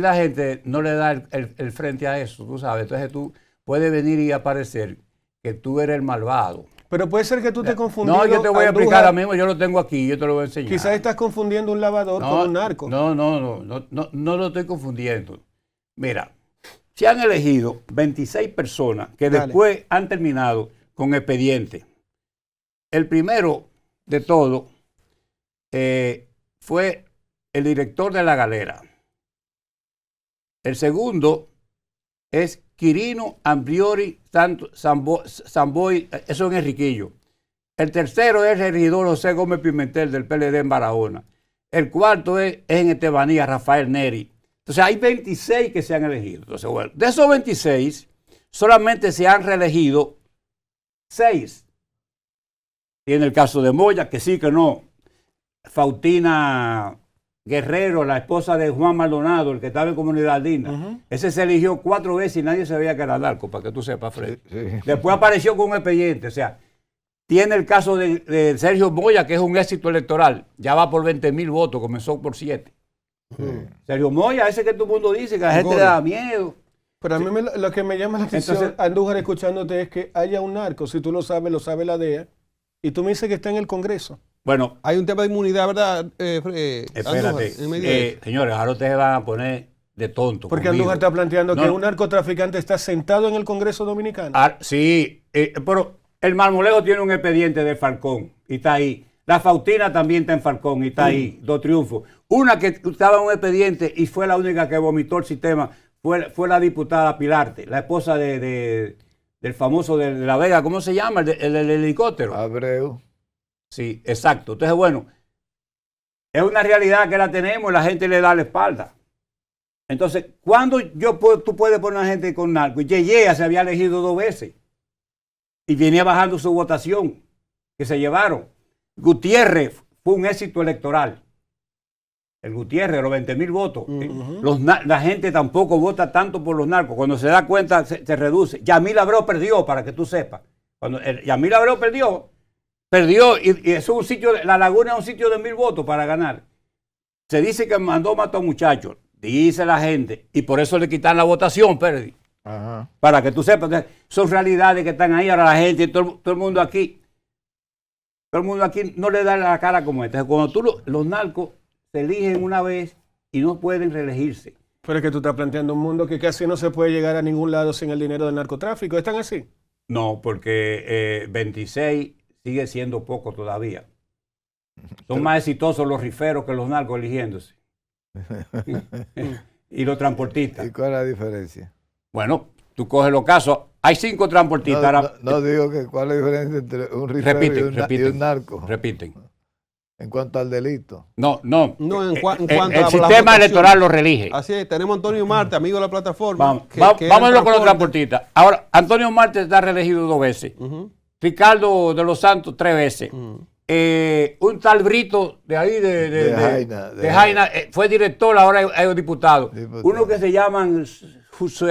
la gente no le da el frente a eso, tú sabes. Entonces tú puedes venir y aparecer que tú eres el malvado. Pero puede ser que tú te confundiendo. No, yo te voy a explicar ahora mismo, yo lo tengo aquí, yo te lo voy a enseñar. Quizás estás confundiendo un lavador con un narco. No lo estoy confundiendo. Mira, se han elegido 26 personas que después han terminado con expediente. El primero de todo fue el director de La Galera. El segundo es Quirino Ambriori Samboy, eso en Enriquillo. El tercero es el regidor José Gómez Pimentel del PLD en Barahona. El cuarto es en Estebanía Rafael Neri. Entonces hay 26 que se han elegido. Entonces, bueno, de esos 26, solamente se han reelegido 6. Y en el caso de Moya, que sí, que no. Fautina Guerrero, la esposa de Juan Maldonado, el que estaba en Comunidad Andina. Ese se eligió 4 veces y nadie sabía que era narco, para que tú sepas, Fred. Sí. Después apareció con un expediente. O sea, tiene el caso de Sergio Moya, que es un éxito electoral. Ya va por 20,000 votos, comenzó por 7. Sergio Moya, ese que todo el mundo dice que a la gente le da miedo. Pero a mí lo que me llama la atención, Andújar, escuchándote, es que haya un narco. Si tú lo sabe la DEA. Y tú me dices que está en el Congreso. Bueno, hay un tema de inmunidad, ¿verdad? Espérate, señores, ahora ustedes van a poner de tonto. Porque conmigo. Andújar está planteando que un narcotraficante está sentado en el Congreso Dominicano. Sí, pero el Marmolejo tiene un expediente de Falcón y está ahí. La Fautina también está en Falcón y está ahí, 2 triunfos. Una que estaba en un expediente y fue la única que vomitó el sistema fue la diputada Pilarte, la esposa del famoso de La Vega, ¿cómo se llama? El del helicóptero. Abreu. Sí, exacto. Entonces, bueno, es una realidad que la tenemos y la gente le da la espalda. Entonces, ¿cuándo tú puedes poner a gente con narco? Y Yeye se había elegido 2 veces y venía bajando su votación que se llevaron. Gutiérrez fue un éxito electoral. El Gutiérrez, los 20,000 votos. La gente tampoco vota tanto por los narcos. Cuando se da cuenta, se reduce. Yamil Abreu perdió, para que tú sepas. Cuando Yamil Abreu perdió y es un sitio, La Laguna es un sitio de 1,000 votos para ganar. Se dice que mandó matar a un muchacho, dice la gente, y por eso le quitan la votación, Perdi. Para que tú sepas, que son realidades que están ahí. Ahora la gente, todo el mundo aquí no le da la cara como esta. Cuando los narcos se eligen una vez y no pueden reelegirse. Pero es que tú estás planteando un mundo que casi no se puede llegar a ningún lado sin el dinero del narcotráfico. ¿Están así? No, porque 26 sigue siendo poco todavía. Son más exitosos los riferos que los narcos eligiéndose. Y los transportistas. ¿Y cuál es la diferencia? Bueno, tú coges los casos. Hay 5 transportistas. No digo que cuál es la diferencia entre un rifero y un narco. Repiten. En cuanto al delito. No, en cuanto el sistema electoral lo reelige. Así es, tenemos a Antonio Marte, amigo de la plataforma. Vámonos con los transportistas. Ahora, Antonio Marte está reelegido 2 veces. Ricardo de los Santos 3 veces. Un tal Brito de ahí, de Jaina, fue director, ahora es diputado. Uno que se llaman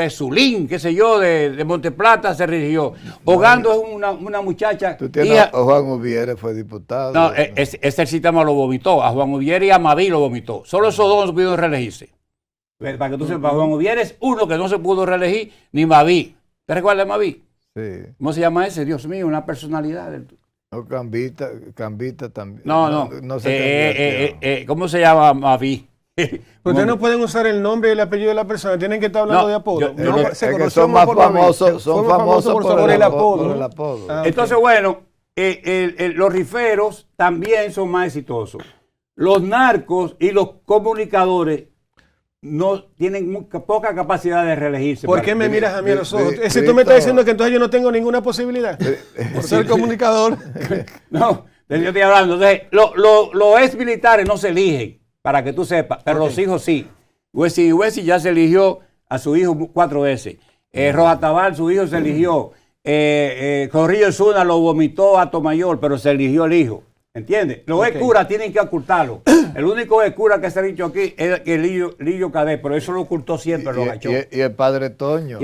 Zulín, qué sé yo, de Monteplata, se religió. Bogando es una muchacha. Tú tienes a Juan Ubiere, fue diputado. No, ese sistema lo vomitó. A Juan Ubiere y a Maví lo vomitó. Solo esos 2 no pudieron reelegirse. Para que tú sepas, Juan Ubiere es uno que no se pudo reelegir, ni Maví. ¿Te recuerdas de Maví? Sí. ¿Cómo se llama ese? Dios mío, una personalidad. No, Cambita también. No sé ¿cómo se llama Maví? Ustedes no pueden usar el nombre y el apellido de la persona, tienen que estar hablando de apodo. Son más famosos, por el apodo. Entonces, bueno, los riferos también son más exitosos. Los narcos y los comunicadores no tienen poca capacidad de reelegirse. ¿Por qué me miras a mí a los ojos? Brito. Si tú me estás diciendo que entonces yo no tengo ninguna posibilidad. Por ser comunicador. No, yo estoy hablando. Entonces, los ex militares no se eligen, para que tú sepas, pero los hijos sí. Huesi ya se eligió a su hijo 4 veces. Roja Tabal, su hijo se eligió. Corrillo Zuna lo vomitó a Tomayor, pero se eligió el hijo. ¿Entiendes? Los ex curas tienen que ocultarlo. El único ex cura que se ha dicho aquí es el Lillo Cadet, pero eso lo ocultó siempre, lo agachó. Y el padre Toño.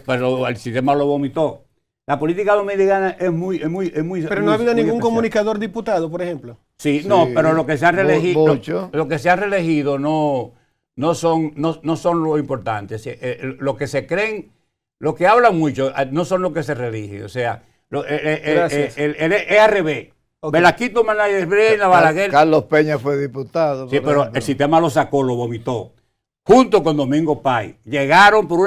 Pero el sistema lo vomitó. La política dominicana es muy. Pero no ha habido muy ningún especial. comunicador diputado, por ejemplo. Sí, no, pero lo que se ha reelegido, mucho. lo que se ha reelegido no son lo importante. Lo que se creen, lo que hablan mucho, no son lo que se reeligen. O sea, el ERB. Ok. Velasquito Manáez Brena, Balaguer. Carlos Peña fue diputado. Sí, por pero ejemplo. el sistema lo sacó, lo vomitó. Junto con Domingo Pay. Llegaron por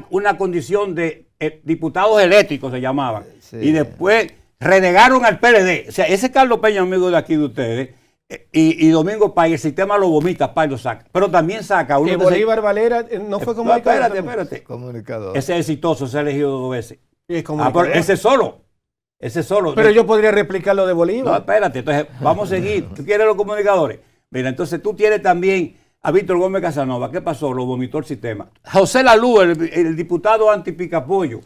una condición de diputados eléctricos, se llamaban. Sí. Y después renegaron al PLD. O sea, ese Carlos Peña, amigo de aquí de ustedes, y Domingo Pay, el sistema lo vomita, Pay lo saca. Pero también saca uno Que que Bolívar Valera no fue como espérate. Comunicador. Ese es exitoso, se ha elegido 2 veces. Es Pero comunicador. ese solo. Pero yo podría replicar lo de No, Bolívar. espérate, entonces vamos a seguir. ¿Tú quieres los comunicadores? Mira, entonces tú tienes también a Víctor Gómez Casanova. ¿Qué pasó? Lo vomitó el sistema. José Lalú, el diputado antipicapollo.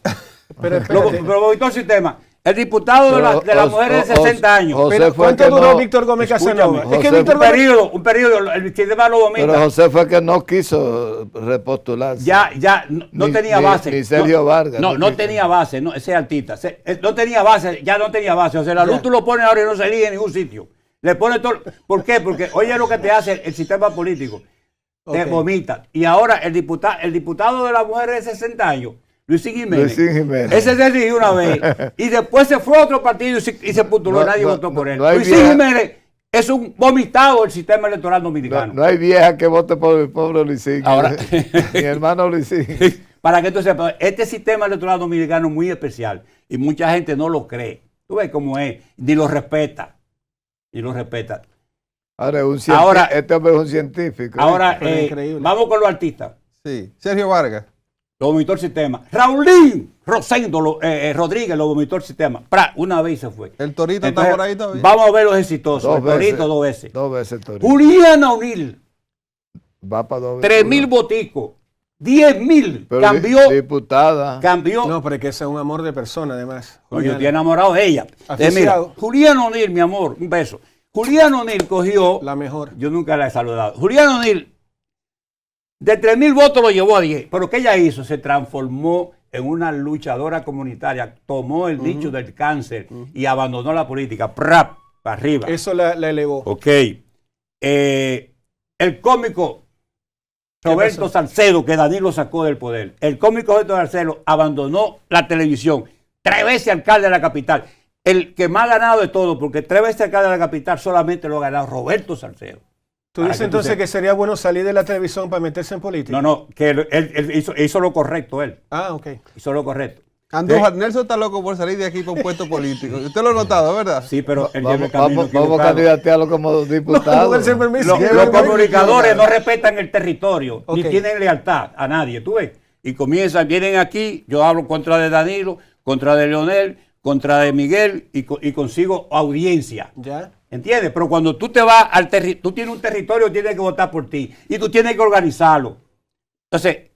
Pero Lo espérate. vomitó el sistema. El diputado de las mujeres de 60 años. José Pero fue ¿cuánto que duró no- Víctor Gómez Escúchame, Casanova? Es que José, Víctor Gómez... Un periodo, el sistema lo vomita. Pero José fue que no quiso repostularse. Ya no Ni- tenía ni- base. ni Sergio No, Vargas, No, no no quiso. tenía base, no, ese es altita. No tenía base, ya no tenía base. O sea, la luz Ya. tú lo pones ahora y no se elige en ningún sitio. Le pones todo. ¿Por qué? Porque oye lo que te hace el sistema político. Te Ok. vomita. Y ahora el diputado de las mujeres de 60 años, Luisín Jiménez. Luisín Jiménez. Ese se eligió una vez. Y después se fue a otro partido y se postuló. No, Nadie no, votó por no, él. no hay Luisín vieja- Jiménez es un vomitado del sistema electoral No, dominicano. no hay vieja que vote por el pobre Luisín. Ahora- Mi hermano Luisín. Para que tú sepas, este sistema electoral dominicano es muy especial y mucha gente no lo cree. Tú ves cómo es, ni lo respeta. Ni lo respeta. Ahora, Ahora- este hombre es un científico. Ahora, pero increíble. vamos con los artistas. Sí. Sergio Vargas. Lo vomitó el sistema. Raulín Rosendo Rodríguez lo vomitó el sistema. Una vez se fue. El Torito Entonces, está por ahí todavía. vamos a ver los exitosos. Dos El Torito veces. 2 veces. 2 veces Torito. Juliana O'Neill, Va para 2 veces. 3,000 boticos. 10,000. Pero diputada. Cambió. No, pero es que ese es un amor de persona, además. No, yo estoy enamorado de ella. Mira, Aficiado. Julián O'Neill, mi amor, un beso. Julián O'Neill cogió, La mejor. yo nunca la he saludado. Julián O'Neill, de 3,000 votos lo llevó a 10. Pero ¿qué ella hizo? Se transformó en una luchadora comunitaria. Tomó el dicho del cáncer y abandonó la política. ¡Prap! Para arriba. Eso la elevó. Ok. El cómico Roberto pasó? Salcedo, que Danilo sacó del poder. El cómico Roberto Salcedo abandonó la televisión. 3 veces alcalde de la capital. El que más ha ganado de todo, porque 3 veces alcalde de la capital solamente lo ha ganado Roberto Salcedo. ¿Tú Para dices que tú entonces sepas. que sería bueno salir de la televisión para meterse en política? No, que él hizo lo correcto, él. Ah, ok. Hizo lo correcto. Andújar, Nelson está loco por salir de aquí para un puesto político. Usted lo ha notado, ¿verdad? Sí, pero él lleva el camino Vamos a equivocado. candidatearlo como diputado. Darse permiso. Los, Sí, los sí, comunicadores sí. no respetan el territorio, ni Ok. tienen lealtad a nadie, tú ves. Y vienen aquí, yo hablo contra de Danilo, contra de Leonel, contra de Miguel y consigo audiencia. ¿Ya? ¿Entiendes? Pero cuando tú te vas al territorio, tú tienes un territorio, tienes que votar por ti y tú tienes que organizarlo. Entonces,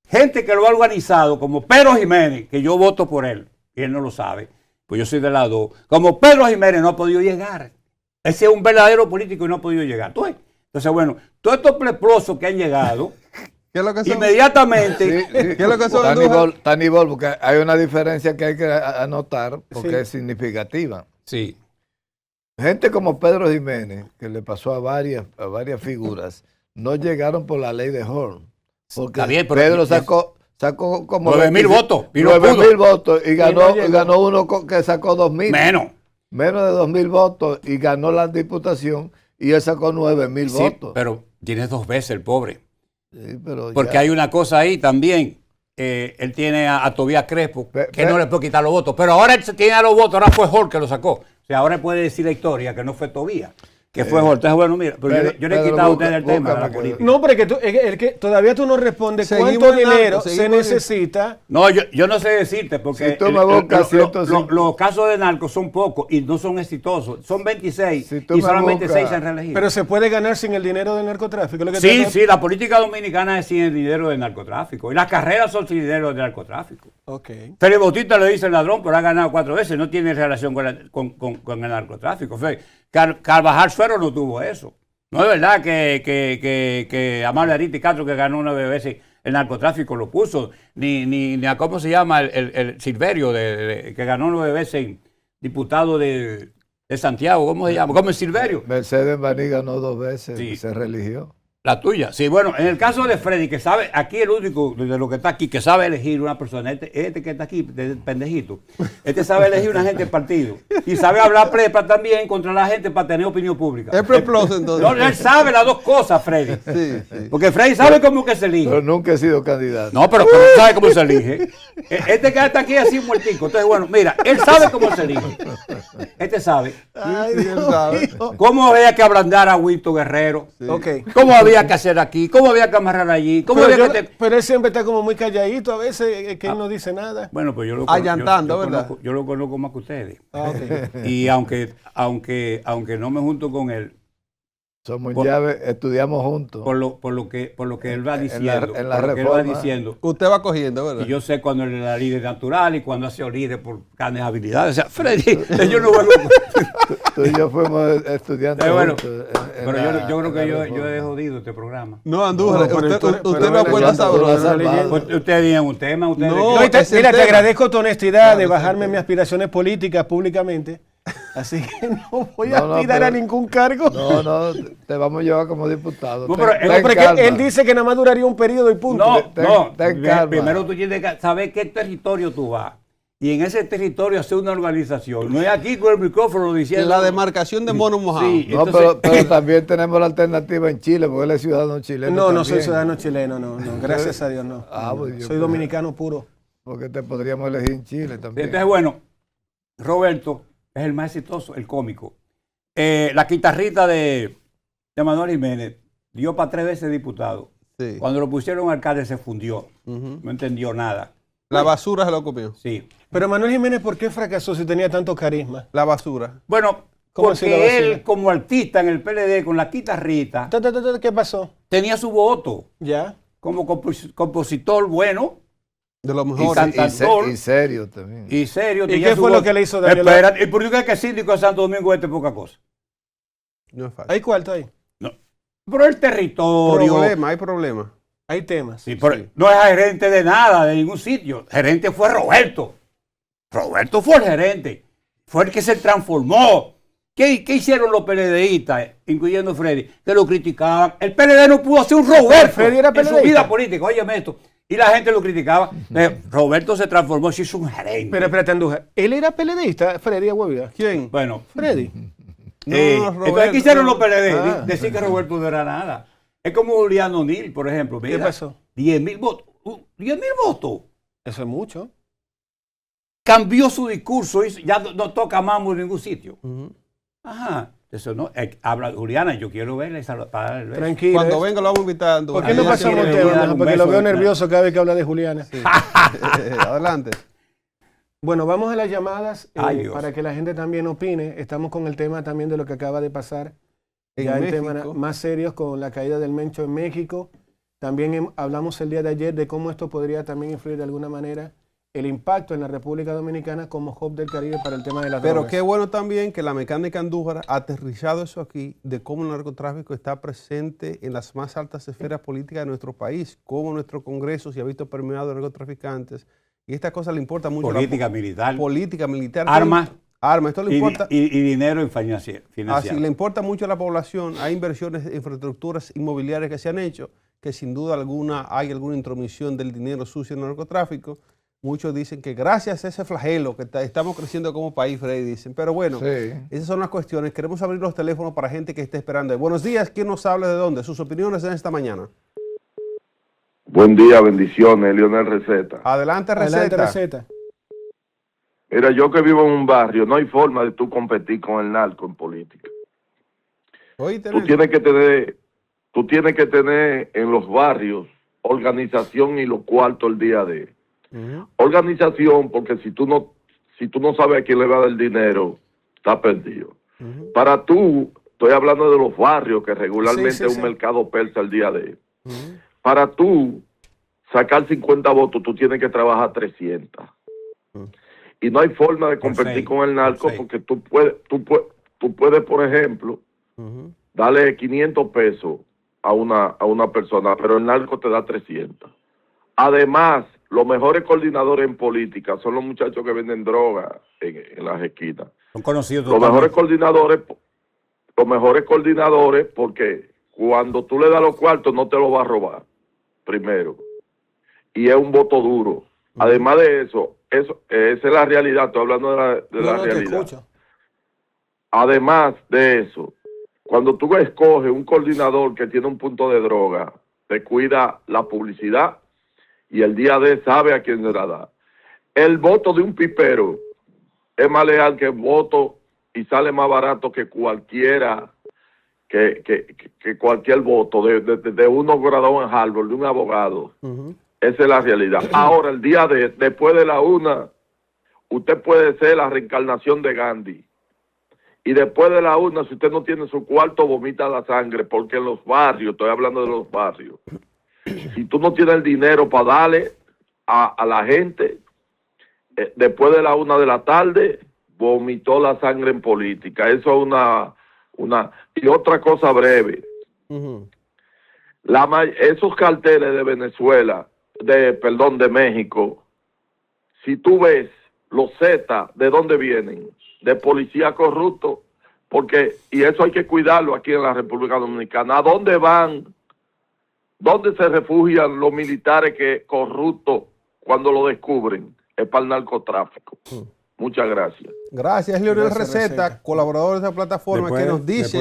gente que lo ha organizado, como Pedro Jiménez, que yo voto por él, y él no lo sabe, pues yo soy de la 2, como Pedro Jiménez no ha podido llegar. Ese es un verdadero político y no ha podido llegar. ¿Tú ves? Entonces, bueno, todos estos plesplosos que han llegado, ¿Qué es lo que son? inmediatamente, ¿Qué es lo que son, Tan Andújar? igual, porque hay una diferencia que hay que anotar, porque Sí. es significativa. sí, Gente como Pedro Jiménez, que le pasó a varias figuras, no llegaron por la ley de Horn. Porque Está bien, pero Pedro es- sacó como 9,000 votos, y no 9,000 pudo. votos y ganó, no llegó. ganó uno que sacó 2,000. menos. Menos de 2,000 votos y ganó la diputación y él sacó 9,000 Sí, votos. pero tiene 2 veces el pobre. Sí, pero Porque ya. hay una cosa ahí también. Él tiene a Tobías Crespo, que no le puede quitar los votos. Pero ahora él tiene a los votos, ahora fue Jorge que lo sacó. O sea, ahora él puede decir la historia que no fue Tobías. que fue Jorge. Entonces, bueno, mira, pero yo le he quitado a usted el tema de la política. No, pero es que todavía tú no respondes cuánto dinero se necesita. No, yo no sé decirte, porque si tú me buscas los casos de narcos son pocos y no son exitosos. Son 26 y solamente 6 se han reelegido. Pero se puede ganar sin el dinero del narcotráfico. Sí, la política dominicana es sin el dinero del narcotráfico. Y las carreras son sin dinero del narcotráfico. Okay. Félix Bautista le dice el ladrón, pero ha ganado 4 veces. No tiene relación con el narcotráfico. Carvajal Suero no tuvo eso. No es verdad que Amable Ariti Castro, que ganó 9 veces el narcotráfico, lo puso. Ni a cómo se llama el Silverio, que ganó 9 veces diputado de Santiago. ¿Cómo se llama? ¿Cómo es Silverio? Mercedes Maní ganó 2 veces y se religió. La tuya. Sí, bueno, en el caso de Freddy, que sabe, aquí el único de lo que está aquí, que sabe elegir una persona, este que está aquí, de pendejito, este sabe elegir una gente del partido. Y sabe hablar prepa también contra la gente para tener opinión pública. Es preploso, entonces. No, él sabe las dos cosas, Freddy. Sí. Porque Freddy sabe cómo que se elige. Pero nunca he sido candidato. No, pero sabe cómo se elige. Este que está aquí así muertico. Entonces, bueno, mira, él sabe cómo se elige. Este sabe. Ay, Sí, él sabe. ¿Cómo había que ablandar a Huito Guerrero? Sí. Okay. ¿Cómo había que hacer aquí? ¿Cómo había que amarrar allí? ¿Cómo había que Pero él siempre está como muy calladito a veces, que él no dice nada. Bueno, pues yo lo Allantando, ¿verdad? yo lo conozco más que ustedes. Okay. Y aunque no me junto con él, Somos llaves, estudiamos juntos. por lo que él va diciendo, en la por lo que él va diciendo. Usted va cogiendo, ¿verdad? Y yo sé cuando él era líder natural y cuando ha sido líder por grandes habilidades. O sea, Freddy, yo no vuelvo. Tú y yo fuimos estudiantes Bueno, juntos. Pero yo creo que yo he jodido este programa. No, Andújar, No, pero usted no apuesta sabroso. Ustedes tienen un tema, ustedes. No, No, ese mira, es el te tema. agradezco tu honestidad de Claro, bajarme sí. mis aspiraciones políticas públicamente. Así que no voy a No, aspirar pero- a ningún cargo. No, te vamos a llevar como diputado. No, pero- Ten No, pero es calma. que él dice que nada más duraría un periodo y punto. No, ten calma. primero tú tienes que saber qué territorio tú vas. Y en ese territorio hacer una organización. No es aquí con el micrófono diciendo. La demarcación de mono mojado. Sí. No, Entonces- pero también tenemos la alternativa en Chile, porque él es ciudadano chileno. No, no soy también. ciudadano chileno, no. Gracias a Dios, no. Ah, pues yo Soy creo- dominicano puro. Porque te podríamos elegir en Chile también. Entonces, bueno, Roberto es el más exitoso, el cómico. La guitarrita de Manuel Jiménez dio para 3 veces diputado. Sí. Cuando lo pusieron alcalde se fundió. Ujú. No entendió nada. La basura se lo comió. Sí. Pero Manuel Jiménez, ¿por qué fracasó si tenía tanto carisma? La basura. Bueno, ¿Cómo así la porque basura? él como artista en el PLD con la guitarrita ¿Qué pasó? tenía su voto ¿Ya? como compositor bueno De los Y, mejores. cantador. y serio también. y serio. ¿Y tenía qué su fue lo voto. que le hizo Daniel? Espérate, ¿y por qué que el síndico de Santo Domingo este poca cosa? No es fácil. ¿Hay cuarto ahí? No. Pero el territorio. Hay problema. Hay temas. Sí, pero no es gerente de nada, de ningún sitio. Gerente fue Roberto. Roberto fue el gerente. Fue el que se transformó. ¿Qué hicieron los PLDistas, incluyendo Freddy? Que lo criticaban. El PLD no pudo hacer un Roberto Freddy era en su PLDista. vida política. Óyeme esto. Y la gente lo criticaba. Roberto se transformó, se hizo un gerente. Pero espérate, Andújar. ¿Él era PLDista, Freddy Aguavida? ¿Quién? Bueno, Freddy. entonces, ¿qué hicieron los PLD? Ah. Decir que Roberto no era nada. Es como Julián O'Neill, por ejemplo. Mira, ¿Qué pasó? 10,000 votos. 10,000 votos. Eso es mucho. Cambió su discurso, ya no toca mambo en ningún sitio. Ujú. Ajá. Eso no, habla Juliana, yo quiero verle para darle el beso. Tranquilo. Cuando venga lo vamos a invitar. Andújar. ¿Por qué no Ella pasamos quiere tema? darle Majo? un Porque lo beso veo de- nervioso cada vez que habla de Juliana. Sí. Adelante. Bueno, vamos a las llamadas Ay, Dios. para que la gente también opine. Estamos con el tema también de lo que acaba de pasar. En Ya en México. temas más serios con la caída del Mencho en México. También hablamos el día de ayer de cómo esto podría también influir de alguna manera el impacto en la República Dominicana como hub del Caribe para el tema de las Pero drogas. qué bueno también que la mecánica Andújar ha aterrizado eso aquí, de cómo el narcotráfico está presente en las más altas esferas políticas de nuestro país, cómo nuestro Congreso se ha visto permeado de narcotraficantes. Y esta cosa le importa mucho. Política militar, Política, militar. Armas. Armas, esto le importa. y dinero en financiero. Así le importa mucho a la población. Hay inversiones en infraestructuras inmobiliarias que se han hecho, que sin duda alguna hay alguna intromisión del dinero sucio en el narcotráfico. Muchos dicen que gracias a ese flagelo que estamos creciendo como país, Freddy, dicen. Pero bueno, Sí. esas son las cuestiones. Queremos abrir los teléfonos para gente que esté esperando. Buenos días, ¿quién nos habla de dónde? Sus opiniones en esta mañana. Buen día, bendiciones, Leonel Receta. Adelante, receta. Adelante, receta. Mira, yo que vivo en un barrio, no hay forma de tú competir con el narco en política. Oíste, tú tienes que tener en los barrios organización y los cuartos el día de. Organización, porque si tú no sabes a quién le va a dar el dinero, está perdido. Para tú, estoy hablando de los barrios, que regularmente es un mercado persa el día de. Para tú sacar 50 votos, tú tienes que trabajar 300. Y no hay forma de competir con el narco, porque tú puedes, por ejemplo, darle 500 pesos a una persona, pero el narco te da 300. Además, los mejores coordinadores en política son los muchachos que venden droga en las esquinas. Son conocidos los mejores coordinadores, porque cuando tú le das los cuartos no te los va a robar, primero. Y es un voto duro. Además de eso, esa es la realidad, estoy hablando de la realidad. Además de eso, cuando tú escoges un coordinador que tiene un punto de droga, te cuida la publicidad y el día de sabe a quién se la da. El voto de un pipero es más leal que el voto y sale más barato que cualquiera, que cualquier voto de uno graduado en Harvard, de un abogado. Esa es la realidad. Ahora, el día después de la una, usted puede ser la reencarnación de Gandhi. Y después de la una, si usted no tiene su cuarto, vomita la sangre, porque en los barrios, estoy hablando de los barrios, si tú no tienes el dinero para darle a la gente, después de la una de la tarde, vomitó la sangre en política. Eso es una... Y otra cosa breve. Esos carteles de Venezuela, de México, si tú ves los Z, ¿de dónde vienen? De policía corrupto, porque, y eso hay que cuidarlo aquí en la República Dominicana. ¿A dónde van? ¿Dónde se refugian los militares que corruptos cuando lo descubren? Es para el narcotráfico. Muchas gracias. Gracias, Leonel Receta, colaborador de esta plataforma, que nos dice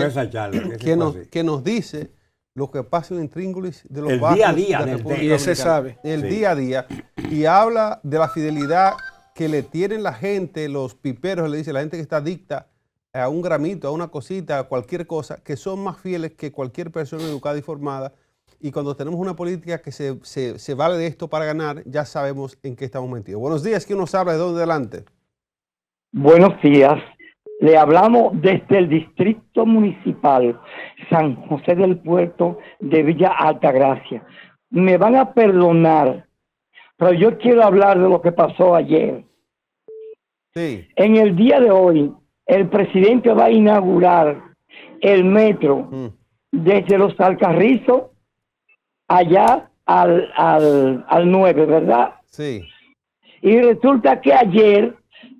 que nos dice lo que pasa en Intríngulis de los barrios día a día, de la República y ese Dominicana. sabe. El día a día. Y habla de la fidelidad que le tienen la gente, los piperos, le dice la gente que está adicta a un gramito, a una cosita, a cualquier cosa, que son más fieles que cualquier persona educada y formada. Y cuando tenemos una política que se vale de esto para ganar, ya sabemos en qué estamos metidos. Buenos días, ¿quién nos habla? ¿De dónde adelante? Buenos días. Le hablamos desde el Distrito Municipal San José del Puerto de Villa Altagracia. Me van a perdonar, pero yo quiero hablar de lo que pasó ayer. Sí. En el día de hoy, el presidente va a inaugurar el metro desde Los Alcarrizos allá al 9, ¿verdad? Sí. Y resulta que ayer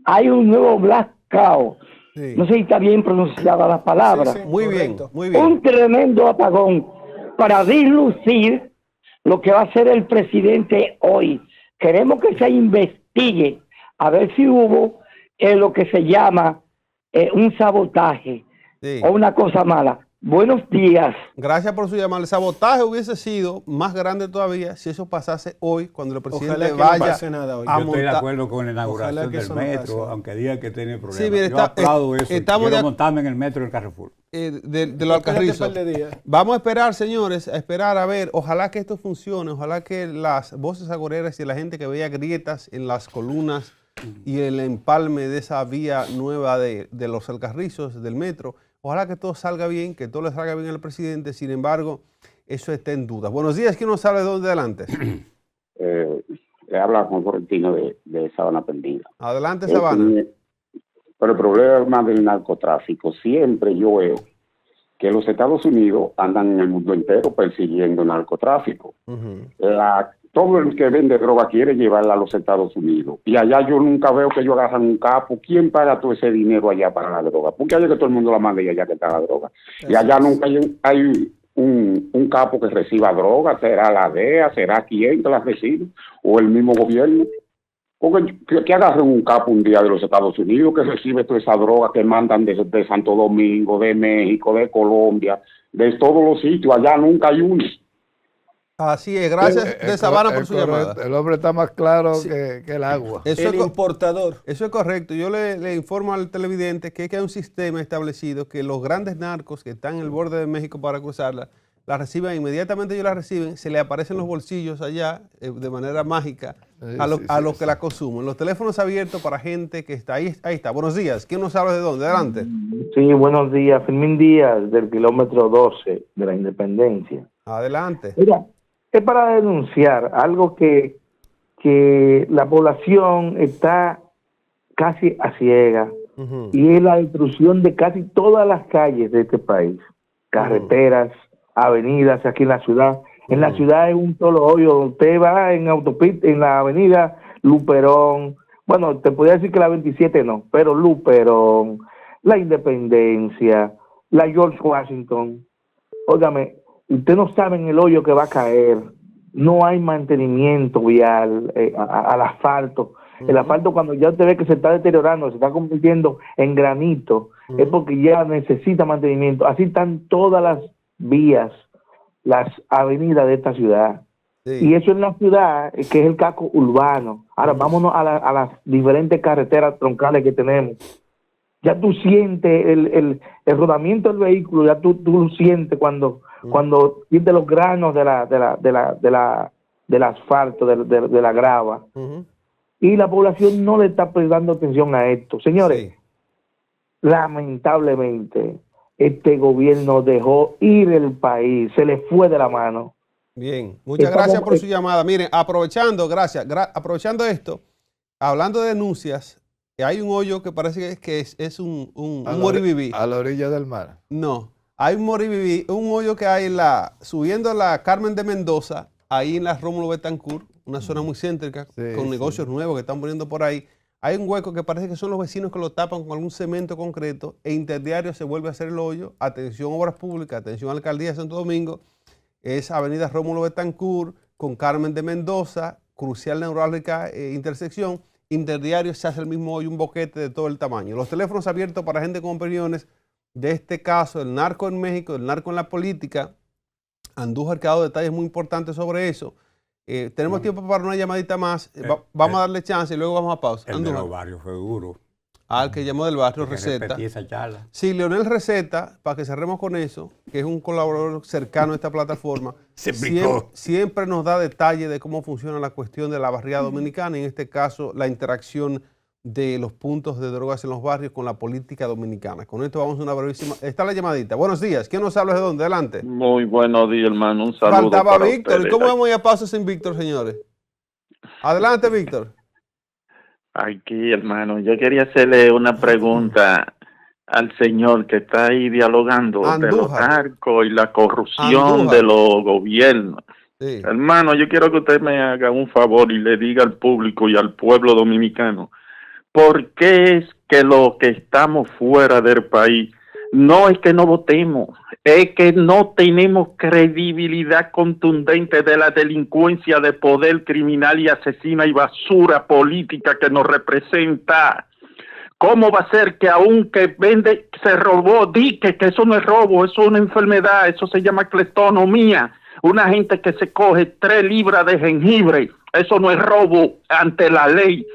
hay un nuevo blackout. Sí. No sé si está bien pronunciada la palabra. Sí, muy bien, muy bien. Un tremendo apagón para dislucir lo que va a hacer el presidente hoy. Queremos que se investigue a ver si hubo lo que se llama un sabotaje o una cosa mala. Buenos días. Gracias por su llamada. El sabotaje hubiese sido más grande todavía si eso pasase hoy, cuando el presidente vaya a montar. Yo estoy de acuerdo con la inauguración del metro, aunque diga que tiene problemas. Sí, mire, yo aplaudo eso. Quiero montarme en el metro del Carrefour. De los Alcarrizos. Vamos a esperar, señores, a ver. Ojalá que esto funcione. Ojalá que las voces agoreras y la gente que vea grietas en las columnas y el empalme de esa vía nueva de los Alcarrizos, del metro, ojalá que todo salga bien, que todo le salga bien al presidente. Sin embargo, eso está en duda. Buenos días, ¿quién nos habla de dónde adelante? Le habla Juan Florentino de Sabana Perdida. Adelante, Sabana. Pero el problema del narcotráfico, siempre yo veo que los Estados Unidos andan en el mundo entero persiguiendo el narcotráfico. Todo el que vende droga quiere llevarla a los Estados Unidos. Y allá yo nunca veo que ellos agarran un capo. ¿Quién paga todo ese dinero allá para la droga? Porque allá que todo el mundo la manda y allá que está la droga. Y allá nunca hay un capo que reciba droga. ¿Será la DEA? ¿Será quién que la recibe? ¿O el mismo gobierno? Porque que agarren un capo un día de los Estados Unidos que recibe toda esa droga que mandan de Santo Domingo, de México, de Colombia, de todos los sitios. Allá nunca hay uno. Así es, gracias de Sabana por su llamada. El hombre está más claro Sí. que el agua. Eso El es importador. Eso es correcto. Yo le informo al televidente que hay un sistema establecido que los grandes narcos que están en el borde de México para cruzarla, la reciben inmediatamente, ellos la reciben, se le aparecen los bolsillos allá de manera mágica a los que la consumen. Los teléfonos abiertos para gente que está ahí. Ahí está. Buenos días. ¿Quién nos habla de dónde? Adelante. Sí, buenos días. Fermín Díaz, del kilómetro 12 de la Independencia. Adelante. Mira, es para denunciar algo que la población está casi a ciega, y es la destrucción de casi todas las calles de este país. Carreteras, avenidas aquí en la ciudad. En la ciudad es un solo hoyo. Usted va en autopista, en la avenida Luperón. Bueno, te podría decir que la 27 no, pero Luperón, la Independencia, la George Washington. Óigame, usted no sabe en el hoyo que va a caer. No hay mantenimiento vial al asfalto. El asfalto, cuando ya usted ve que se está deteriorando, se está convirtiendo en granito, es porque ya necesita mantenimiento. Así están todas las vías, las avenidas de esta ciudad. Sí. Y eso en la ciudad, que es el casco urbano. Ahora vámonos a las diferentes carreteras troncales que tenemos. Ya tú sientes el rodamiento del vehículo, ya tú lo sientes cuando sientes los granos del asfalto, de la grava. Y la población no le está prestando atención a esto. Señores, lamentablemente, este gobierno dejó ir el país, se le fue de la mano. Bien, muchas gracias por su llamada. Miren, aprovechando esto, hablando de denuncias, hay un hoyo que parece que es un moriviví. A la orilla del mar. No, hay un moriviví, un hoyo que hay subiendo la Carmen de Mendoza, ahí en la Rómulo Betancourt, una zona muy céntrica, con negocios nuevos que están poniendo por ahí. Hay un hueco que parece que son los vecinos que lo tapan con algún cemento concreto, e interdiario se vuelve a hacer el hoyo. Atención Obras Públicas, atención Alcaldía de Santo Domingo, es avenida Rómulo Betancourt con Carmen de Mendoza, crucial neurálgica intersección, interdiario se hace el mismo hoyo, un boquete de todo el tamaño. Los teléfonos abiertos para gente con opiniones de este caso, el narco en México, el narco en la política. Andújar que ha dado detalles muy importantes sobre eso. Tenemos tiempo para una llamadita más. Vamos a darle chance y luego vamos a pausa. El de los barrios fue duro. Al que llamó del barrio, Receta. Esa charla. Sí, Leonel Receta, para que cerremos con eso, que es un colaborador cercano a esta plataforma, siempre nos da detalles de cómo funciona la cuestión de la barriada dominicana, y en este caso la interacción de los puntos de drogas en los barrios con la política dominicana. Con esto vamos a una brevísima... Está la llamadita. Buenos días. ¿Quién nos habla de dónde? Adelante. Muy buenos días, hermano. Un saludo. Faltaba Víctor. ¿Y cómo vamos a ir a paso sin Víctor, señores? Adelante, Víctor. Aquí, hermano. Yo quería hacerle una pregunta al señor que está ahí dialogando de los narcos y la corrupción de los gobiernos. Sí. Hermano, yo quiero que usted me haga un favor y le diga al público y al pueblo dominicano ¿por qué es que los que estamos fuera del país no es que no votemos, es que no tenemos credibilidad contundente de la delincuencia de poder criminal y asesina y basura política que nos representa? ¿Cómo va a ser que aunque vende, se robó, dique que eso no es robo, eso es una enfermedad, eso se llama cleptonomía? Una gente que se coge 3 libras de jengibre, eso no es robo ante la ley.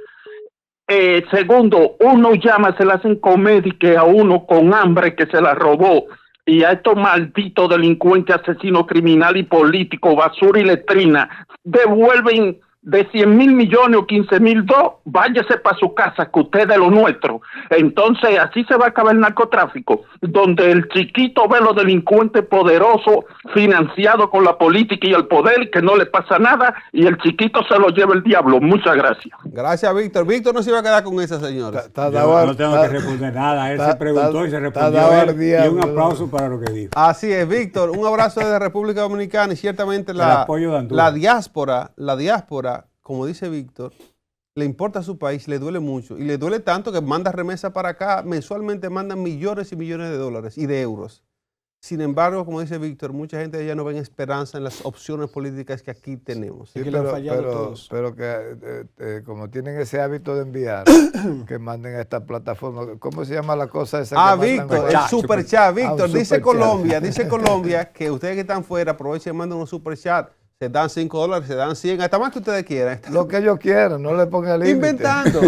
Segundo, uno llama, se le hacen comedia que a uno con hambre que se la robó, y a estos malditos delincuentes, asesinos, criminal y políticos, basura y letrina, devuelven de 100,000 millones o 15,000 váyase para su casa, que usted es de lo nuestro. Entonces así se va a acabar el narcotráfico, donde el chiquito ve a los delincuentes poderosos financiados con la política y el poder, que no le pasa nada, y el chiquito se lo lleva el diablo. Muchas gracias. Gracias, Víctor. Víctor no se iba a quedar con esa señora. Yo no tengo que responder nada. Él se preguntó y se respondió. Y un aplauso para lo que dijo. Así es, Víctor. Un abrazo desde República Dominicana, y ciertamente la diáspora, como dice Víctor, le importa a su país, le duele mucho, y le duele tanto que manda remesa para acá, mensualmente mandan millones y millones de dólares y de euros. Sin embargo, como dice Víctor, mucha gente ya no ven esperanza en las opciones políticas que aquí tenemos. Sí, pero que como tienen ese hábito de enviar, que manden a esta plataforma. ¿Cómo se llama la cosa esa? Víctor, el superchat. Víctor, dice Colombia que ustedes que están fuera aprovechen y manden un superchat. se dan $5, se dan 100, hasta más que ustedes quieran. Lo que ellos quieran, no le pongan límite. Inventando.